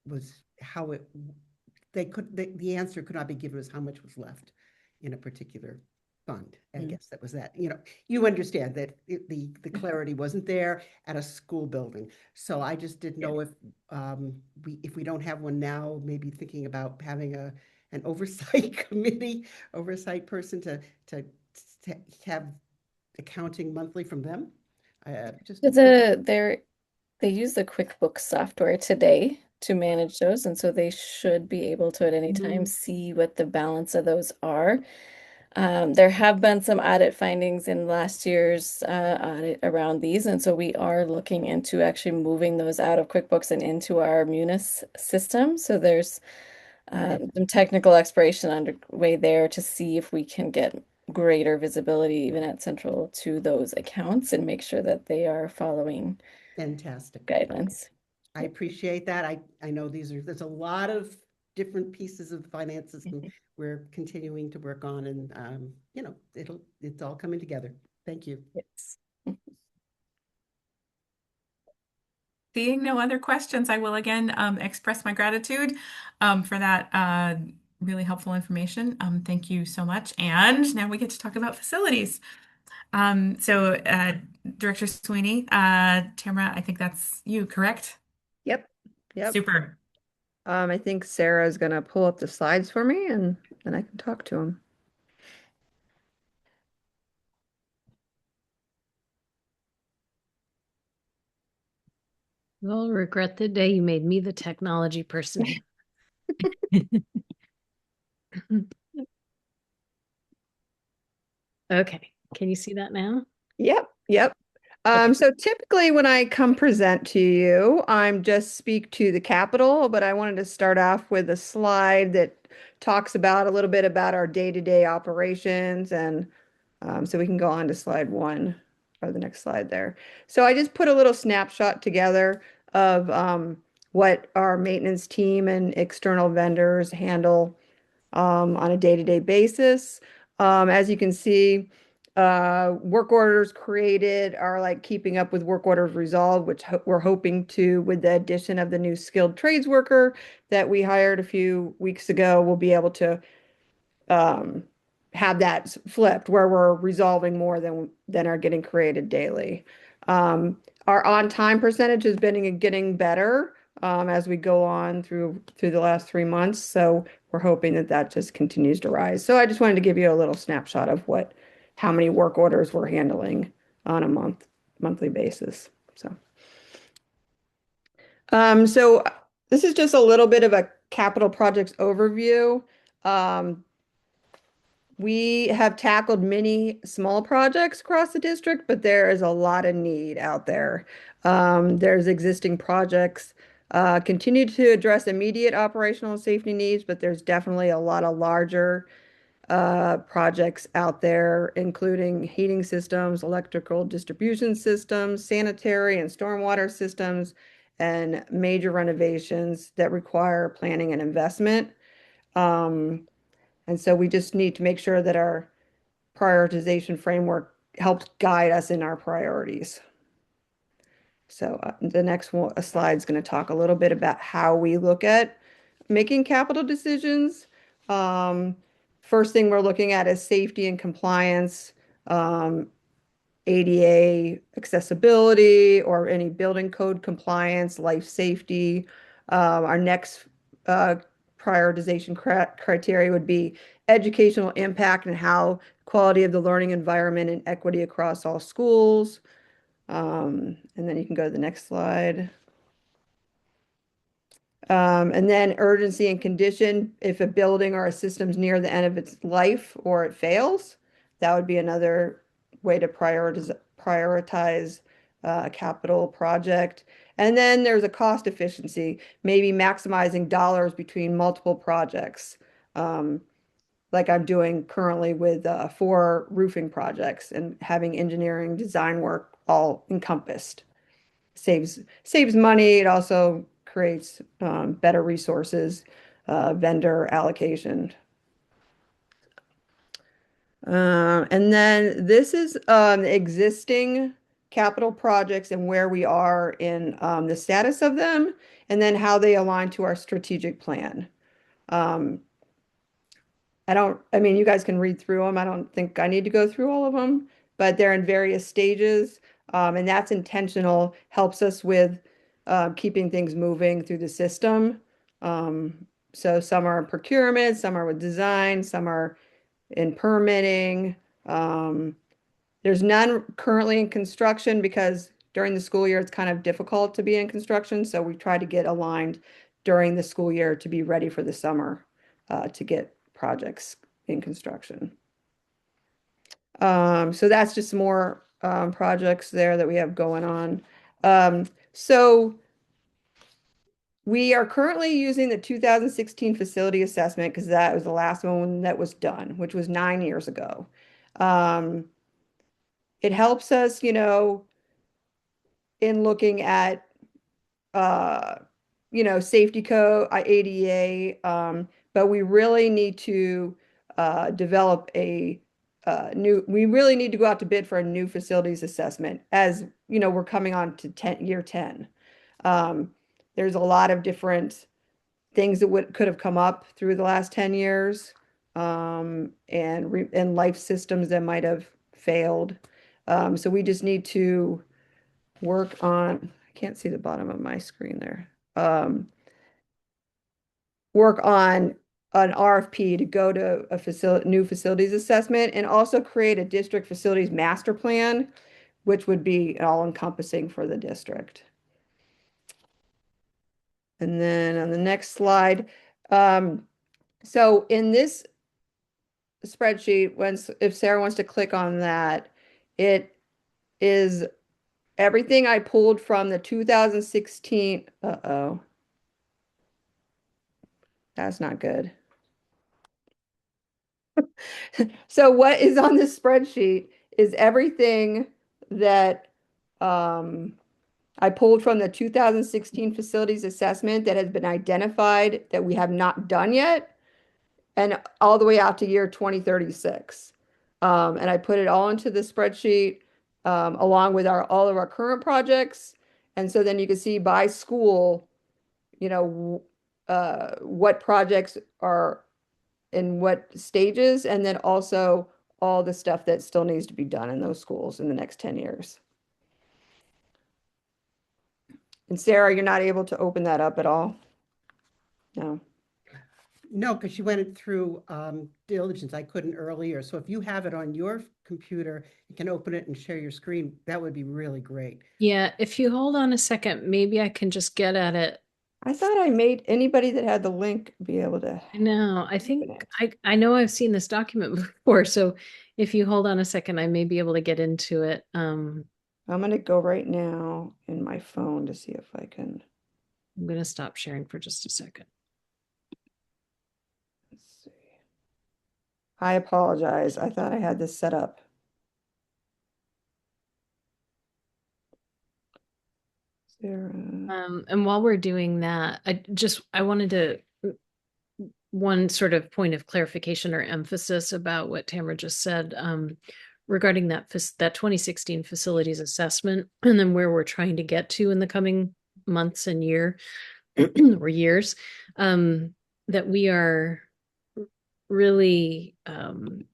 was, how it, the answer could not be given as how much was left in a particular fund. I guess that was that. You understand that the clarity wasn't there at a school building. So I just didn't know if we don't have one now, maybe thinking about having an oversight committee, oversight person to have accounting monthly from them. They use the QuickBooks software today to manage those, and so they should be able to at any time see what the balance of those are. There have been some audit findings in last year's audit around these, and so we are looking into actually moving those out of QuickBooks and into our Munis system. So there's some technical exploration underway there to see if we can get greater visibility even at central to those accounts and make sure that they are following Fantastic guidelines. I appreciate that. I know there's a lot of different pieces of the finance system we're continuing to work on, and it's all coming together. Thank you. Yes. Seeing no other questions, I will again express my gratitude for that really helpful information. Thank you so much. And now we get to talk about facilities. So Director Sweeney, Tamara, I think that's you, correct? Yep. Super. I think Sarah is going to pull up the slides for me, and then I can talk to him. You'll regret the day you made me the technology person. Okay, can you see that now? Yep. So typically when I come present to you, I'm just speak to the Capitol, but I wanted to start off with a slide that talks about a little bit about our day-to-day operations, and so we can go on to slide 1 or the next slide there. So I just put a little snapshot together of what our maintenance team and external vendors handle on a day-to-day basis. As you can see, work orders created are like keeping up with work orders resolved, which we're hoping to, with the addition of the new skilled trades worker that we hired a few weeks ago, we'll be able to um, have that flipped where we're resolving more than are getting created daily. Our on-time percentage has been getting better as we go on through the last 3 months. So we're hoping that that just continues to rise. So I just wanted to give you a little snapshot of how many work orders we're handling on a monthly basis. So this is just a little bit of a capital projects overview. We have tackled many small projects across the district, but there is a lot of need out there. There's existing projects, continue to address immediate operational and safety needs, but there's definitely a lot of larger projects out there, including heating systems, electrical distribution systems, sanitary and stormwater systems, and major renovations that require planning and investment. And so we just need to make sure that our prioritization framework helps guide us in our priorities. So the next slide is going to talk a little bit about how we look at making capital decisions. First thing we're looking at is safety and compliance, ADA accessibility, or any building code compliance, life safety. Our next prioritization criteria would be educational impact and how quality of the learning environment and equity across all schools. And then you can go to the next slide. And then urgency and condition, if a building or a system's near the end of its life or it fails, that would be another way to prioritize a capital project. And then there's a cost efficiency, maybe maximizing dollars between multiple projects, like I'm doing currently with 4 roofing projects and having engineering design work all encompassed. Saves money. It also creates better resources, vendor allocation. And then this is existing capital projects and where we are in the status of them, and then how they align to our strategic plan. I mean, you guys can read through them. I don't think I need to go through all of them, but they're in various stages. And that's intentional, helps us with keeping things moving through the system. So some are in procurement, some are with design, some are in permitting. There's none currently in construction because during the school year, it's kind of difficult to be in construction. So we try to get aligned during the school year to be ready for the summer to get projects in construction. So that's just more projects there that we have going on. So we are currently using the 2016 facility assessment because that was the last one that was done, which was 9 years ago. It helps us, in looking at safety code, ADA, but we really need to develop we really need to go out to bid for a new facilities assessment as, we're coming on to year 10. There's a lot of different things that could have come up through the last 10 years, and life systems that might have failed. So we just need to work on, I can't see the bottom of my screen there. Work on an RFP to go to a new facilities assessment and also create a district facilities master plan, which would be all encompassing for the district. And then on the next slide, so in this spreadsheet, if Sarah wants to click on that, it is everything I pulled from the 2016. Uh-oh. That's not good. So what is on this spreadsheet is everything that I pulled from the 2016 facilities assessment that has been identified that we have not done yet, and all the way out to year 2036. And I put it all into the spreadsheet along with all of our current projects. And so then you can see by school, what projects are in what stages, and then also all the stuff that still needs to be done in those schools in the next 10 years. And Sarah, you're not able to open that up at all? No. No, because she went through diligence. I couldn't earlier. So if you have it on your computer, you can open it and share your screen. That would be really great. Yeah, if you hold on a second, maybe I can just get at it. I thought I made anybody that had the link be able to. No, I think I know I've seen this document before, so if you hold on a second, I may be able to get into it. I'm going to go right now in my phone to see if I can. I'm going to stop sharing for just a second. Let's see. I apologize. I thought I had this set up. Sarah. And while we're doing that, I wanted to one sort of point of clarification or emphasis about what Tamara just said regarding that 2016 facilities assessment, and then where we're trying to get to in the coming months and year or years, that we are really we're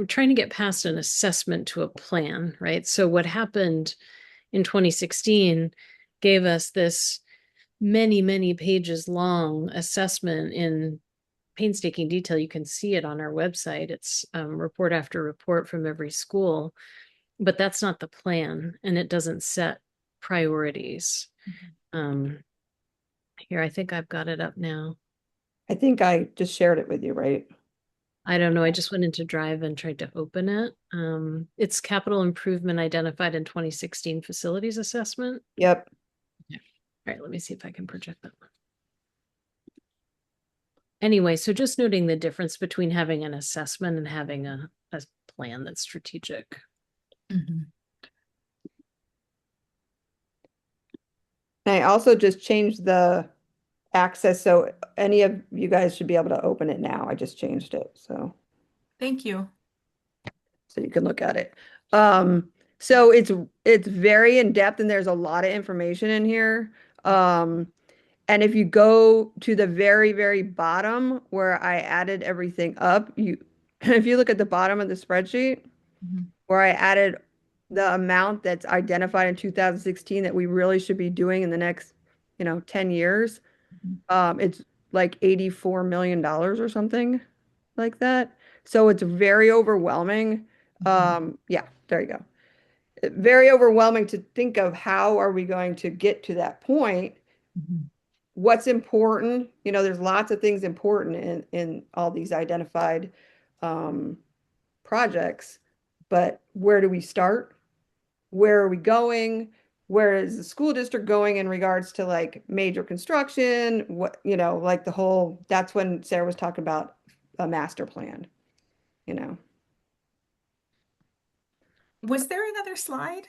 trying to get past an assessment to a plan, right? So what happened in 2016 gave us this many pages long assessment in painstaking detail. You can see it on our website. It's report after report from every school, but that's not the plan, and it doesn't set priorities. Here, I think I've got it up now. I think I just shared it with you, right? I don't know. I just went into Drive and tried to open it. It's capital improvement identified in 2016 facilities assessment. Yep. All right, let me see if I can project that one. Anyway, so just noting the difference between having an assessment and having a plan that's strategic. Mm-hmm. I also just changed the access, so any of you guys should be able to open it now. I just changed it, so Thank you. you can look at it. So it's very in depth and there's a lot of information in here. And if you go to the very bottom where I added everything up, if you look at the bottom of the spreadsheet where I added the amount that's identified in 2016 that we really should be doing in the next, 10 years, it's like $84 million or something like that. So it's very overwhelming. Yeah, there you go. Very overwhelming to think of how are we going to get to that point. What's important, there's lots of things important in all these identified projects, but where do we start? Where are we going? Where is the school district going in regards to like major construction? What, like that's when Sarah was talking about a master plan, Was there another slide?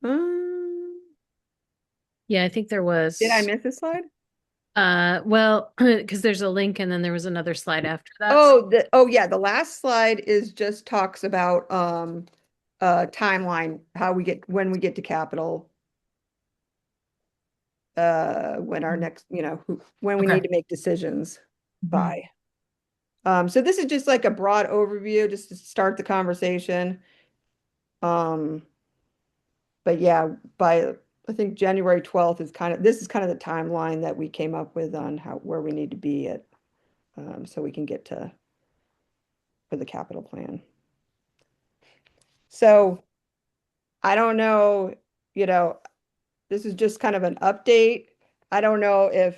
Um, Yeah, I think there was. did I miss a slide? Well, because there's a link and then there was another slide after that. Oh yeah, the last slide is just talks about timeline, when we get to capital, when our next, when we Okay. need to make decisions by. So this is just like a broad overview just to start the conversation. But yeah, I think January 12th is this is kind of the timeline that we came up with on where we need to be at, so we can get for the capital plan. So I don't know, this is just kind of an update. I don't know if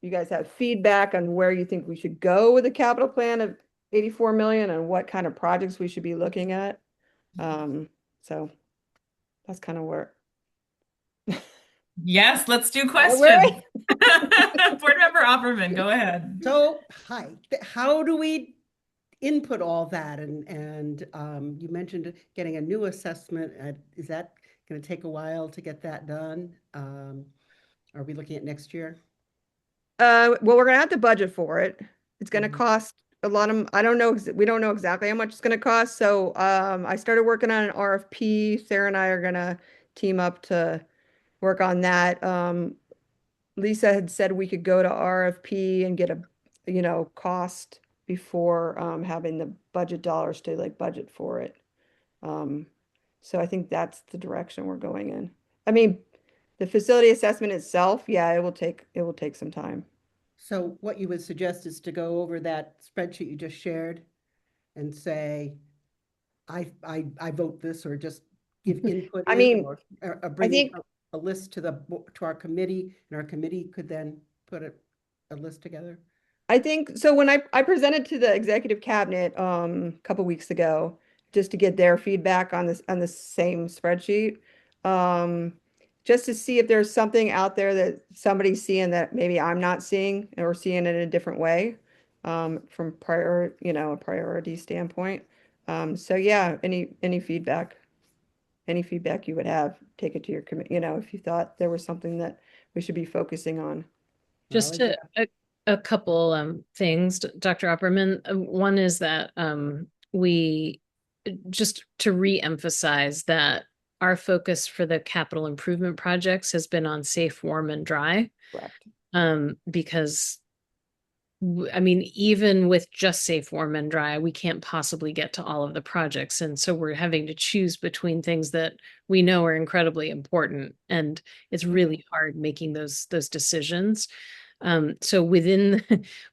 you guys have feedback on where you think we should go with the capital plan of 84 million and what kind of projects we should be looking at. So that's kind of where. Yes, let's do Where questions. Board Member Opperman, go ahead. So, hi, how do we input all that? And you mentioned getting a new assessment. Is that going to take a while to get that done? Are we looking at next year? Well, we're gonna have to budget for it. It's gonna Mhm. cost a lot of, I don't know, we don't know exactly how much it's gonna cost. So, I started working on an RFP. Sarah and I are gonna team up to work on that. Lisa had said we could go to RFP and get a, cost before, having the budget dollars to like budget for it. Um, so I think that's the direction we're going in. I mean, the facility assessment itself, yeah, it will take some time. So what you would suggest is to go over that spreadsheet you just shared and say, I vote this, or just give input I in, mean, or I bring think a list to our committee, and our committee could then put a list together. I think so. When I presented to the executive cabinet a couple weeks ago, just to get their feedback on this, on the same spreadsheet, um, just to see if there's something out there that somebody's seeing that maybe I'm not seeing, or seeing it in a different way, from a priority standpoint. So yeah, any feedback you would have, take it to your committee, if you thought there was something that we should be focusing on. Well, Just a couple things, Dr. Opperman. One is that we just to re-emphasize that our focus for the capital improvement projects has been on safe, warm, and dry. Correct. Because I mean, even with just safe, warm, and dry, we can't possibly get to all of the projects. And so we're having to choose between things that we know are incredibly important. And it's really hard making those decisions. So within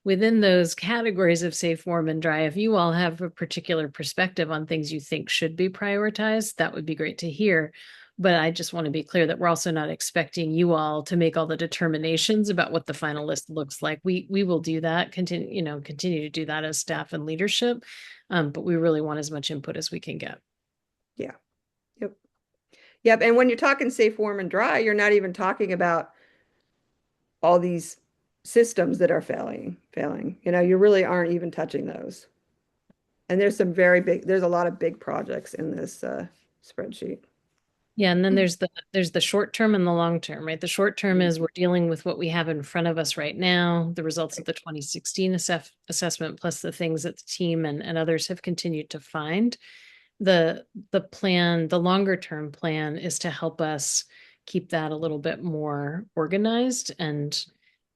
within those categories of safe, warm, and dry, if you all have a particular perspective on things you think should be prioritized, that would be great to hear. But I just want to be clear that we're also not expecting you all to make all the determinations about what the final list looks like. We will do that, continue to do that as staff and leadership. But we really want as much input as we can get. Yeah. Yep. Yep. And when you're talking safe, warm, and dry, you're not even talking about all these systems that are failing. You really aren't even touching those. And there's a lot of big projects in this spreadsheet. Yeah, and then there's the short term and the long term, right? The short term is we're dealing with what we have in front of us right now, the results of the 2016 assessment, plus the things that the team and others have continued to find. The plan, the longer term plan is to help us keep that a little bit more organized and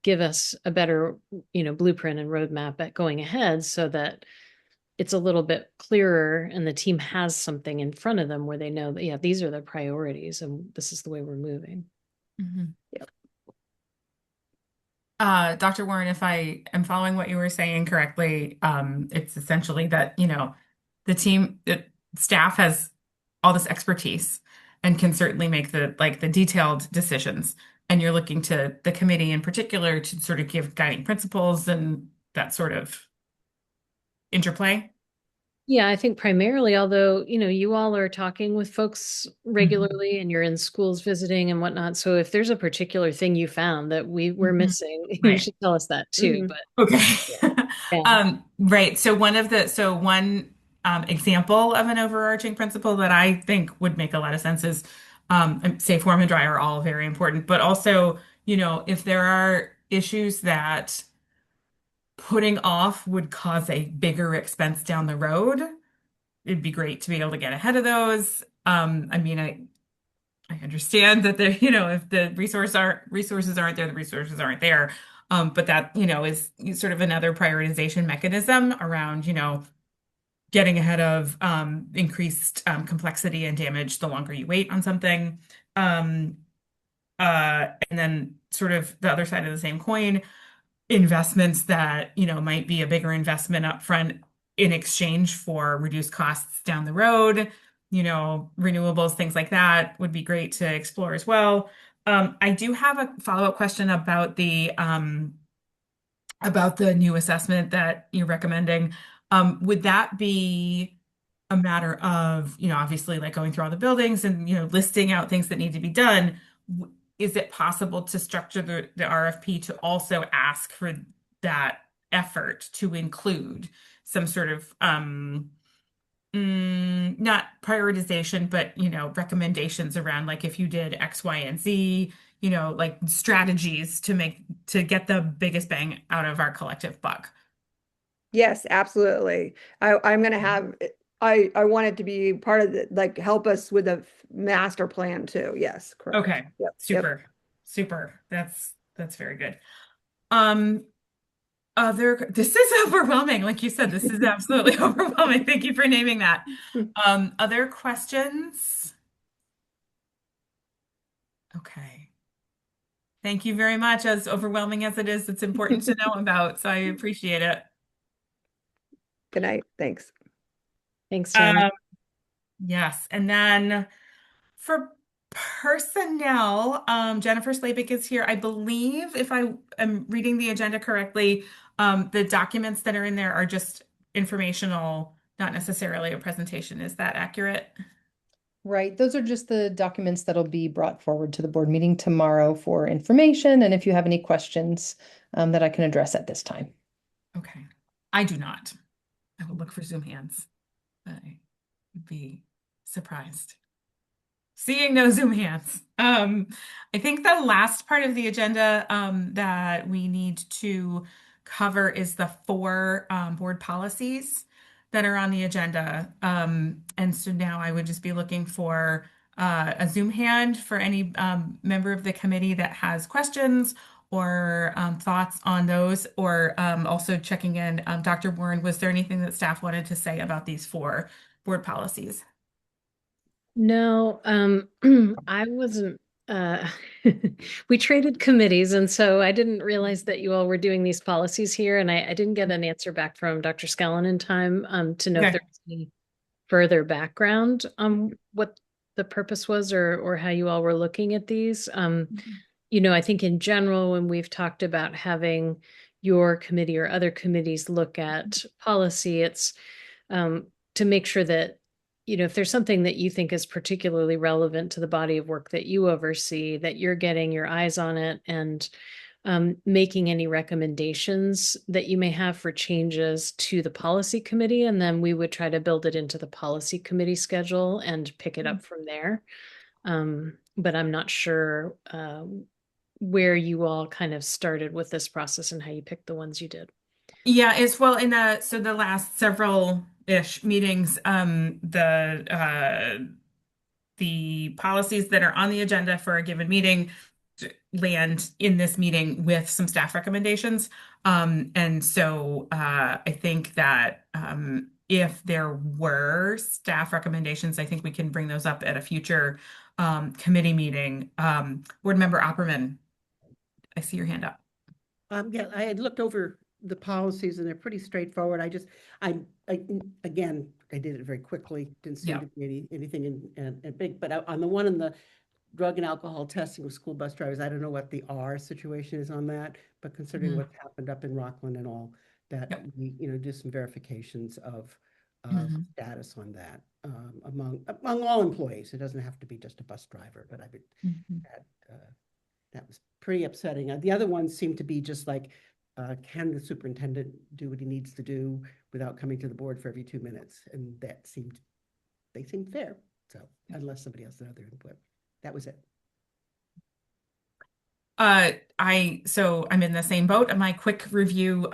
give us a better, blueprint and roadmap at going ahead so that it's a little bit clearer and the team has something in front of them where they know that, yeah, these are the priorities and this is the way we're moving. Mhm. Yep. Dr. Warren, if I am following what you were saying correctly, it's essentially that, the staff has all this expertise and can certainly make the detailed decisions. And you're looking to the committee in particular to sort of give guiding principles and that sort of interplay. Yeah, I think primarily, although, you all are talking with folks Mhm. regularly and you're in schools visiting and whatnot. So if there's a particular thing you found that we were Mhm. missing, you Right. should tell us that too. Mhm. But Okay. yeah. Right. So one example of an overarching principle that I think would make a lot of sense is safe, warm, and dry are all very important, but also, if there are issues that putting off would cause a bigger expense down the road, it'd be great to be able to get ahead of those. I mean, I understand that there, if the resources aren't there, the resources aren't there. But that, is sort of another prioritization mechanism around, getting ahead of increased complexity and damage the longer you wait on something. Um, and then sort of the other side of the same coin, investments that, might be a bigger investment up front in exchange for reduced costs down the road, renewables, things like that would be great to explore as well. I do have a follow-up question about the new assessment that you're recommending. Would that be a matter of, obviously like going through all the buildings and, listing out things that need to be done? Is it possible to structure the RFP to also ask for that effort to include some sort of not prioritization, but recommendations around like if you did X, Y, and Z, like strategies to get the biggest bang out of our collective buck. Yes, absolutely. I'm gonna have I want it to be part of the like help us with the master plan too. Yes, correct. Okay, Yep, yep. super, super. That's very good. Um, this is overwhelming. Like you said, this is absolutely overwhelming. Thank you for naming that. Other questions? Okay. Thank you very much. As overwhelming as it is, it's important to know about, so I appreciate it. Good night. Thanks. Thanks, Janet. Um, yes, and then for personnel, Jennifer Slavik is here. I believe, if I am reading the agenda correctly, the documents that are in there are just informational, not necessarily a presentation. Is that accurate? Right. Those are just the documents that'll be brought forward to the board meeting tomorrow for information. And if you have any questions that I can address at this time. Okay. I do not. I will look for Zoom hands. I would be surprised. Seeing no Zoom hands. I think the last part of the agenda that we need to cover is the four board policies that are on the agenda. And so now I would just be looking for a Zoom hand for any member of the committee that has questions or thoughts on those, or also checking in. Dr. Warren, was there anything that staff wanted to say about these four board policies? No, I wasn't, uh, we traded committees, and so I didn't realize that you all were doing these policies here, and I didn't get an answer back from Dr. Scallon in time, to know if Okay. there was any further background on what the purpose was or how you all were looking at these. I think in general, when we've talked about having your committee or other committees look at policy, it's to make sure that, if there's something that you think is particularly relevant to the body of work that you oversee, that you're getting your eyes on it and making any recommendations that you may have for changes to the policy committee. And then we would try to build it into the policy committee schedule and pick it up from there. But I'm not sure where you all kind of started with this process and how you picked the ones you did. Yeah, it's well in the last several-ish meetings, the policies that are on the agenda for a given meeting land in this meeting with some staff recommendations. And so I think that if there were staff recommendations, I think we can bring those up at a future committee meeting. Board Member Opperman, I see your hand up. Yeah, I had looked over the policies and they're pretty straightforward. Again, I did it very quickly. Didn't seem Yeah. to be anything in big, but on the one in the drug and alcohol testing with school bus drivers, I don't know what the R situation is on that, but considering Mhm. what's happened up in Rockland and all, that Yep. we, do some verifications of Mhm. status on that among all employees. It doesn't have to be just a bus driver, but Mhm. that was pretty upsetting. The other ones seem to be just like, can the superintendent do what he needs to do without coming to the board for every 2 minutes? And they seemed fair. So unless somebody else had other input, that was it. So I'm in the same boat. My quick review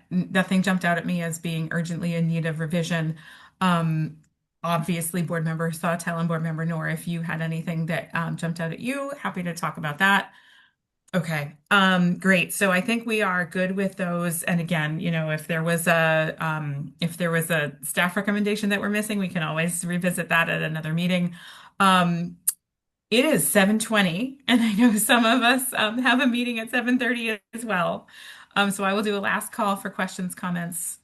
nothing jumped out at me as being urgently in need of revision. Obviously, board member Sawtelle and board member Noor, if you had anything that jumped out at you, happy to talk about that. Okay, great. So I think we are good with those. And again, if there was a staff recommendation that we're missing, we can always revisit that at another meeting. It is 7:20, and I know some of us have a meeting at 7:30 as well. So I will do a last call for questions, comments,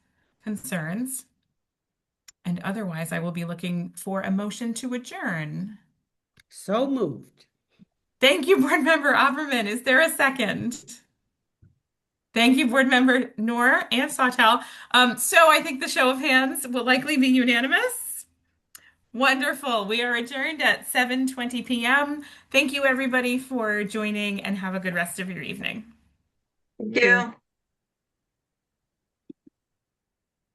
concerns. And otherwise, I will be looking for a motion to adjourn. So moved. Thank you, Board Member Opperman. Is there a second? Thank you, Board Member Noor and Sawtelle. So I think the show of hands will likely be unanimous. Wonderful. We are adjourned at 7:20 p.m. Thank you, everybody, for joining, and have a good rest of your evening. Thank you.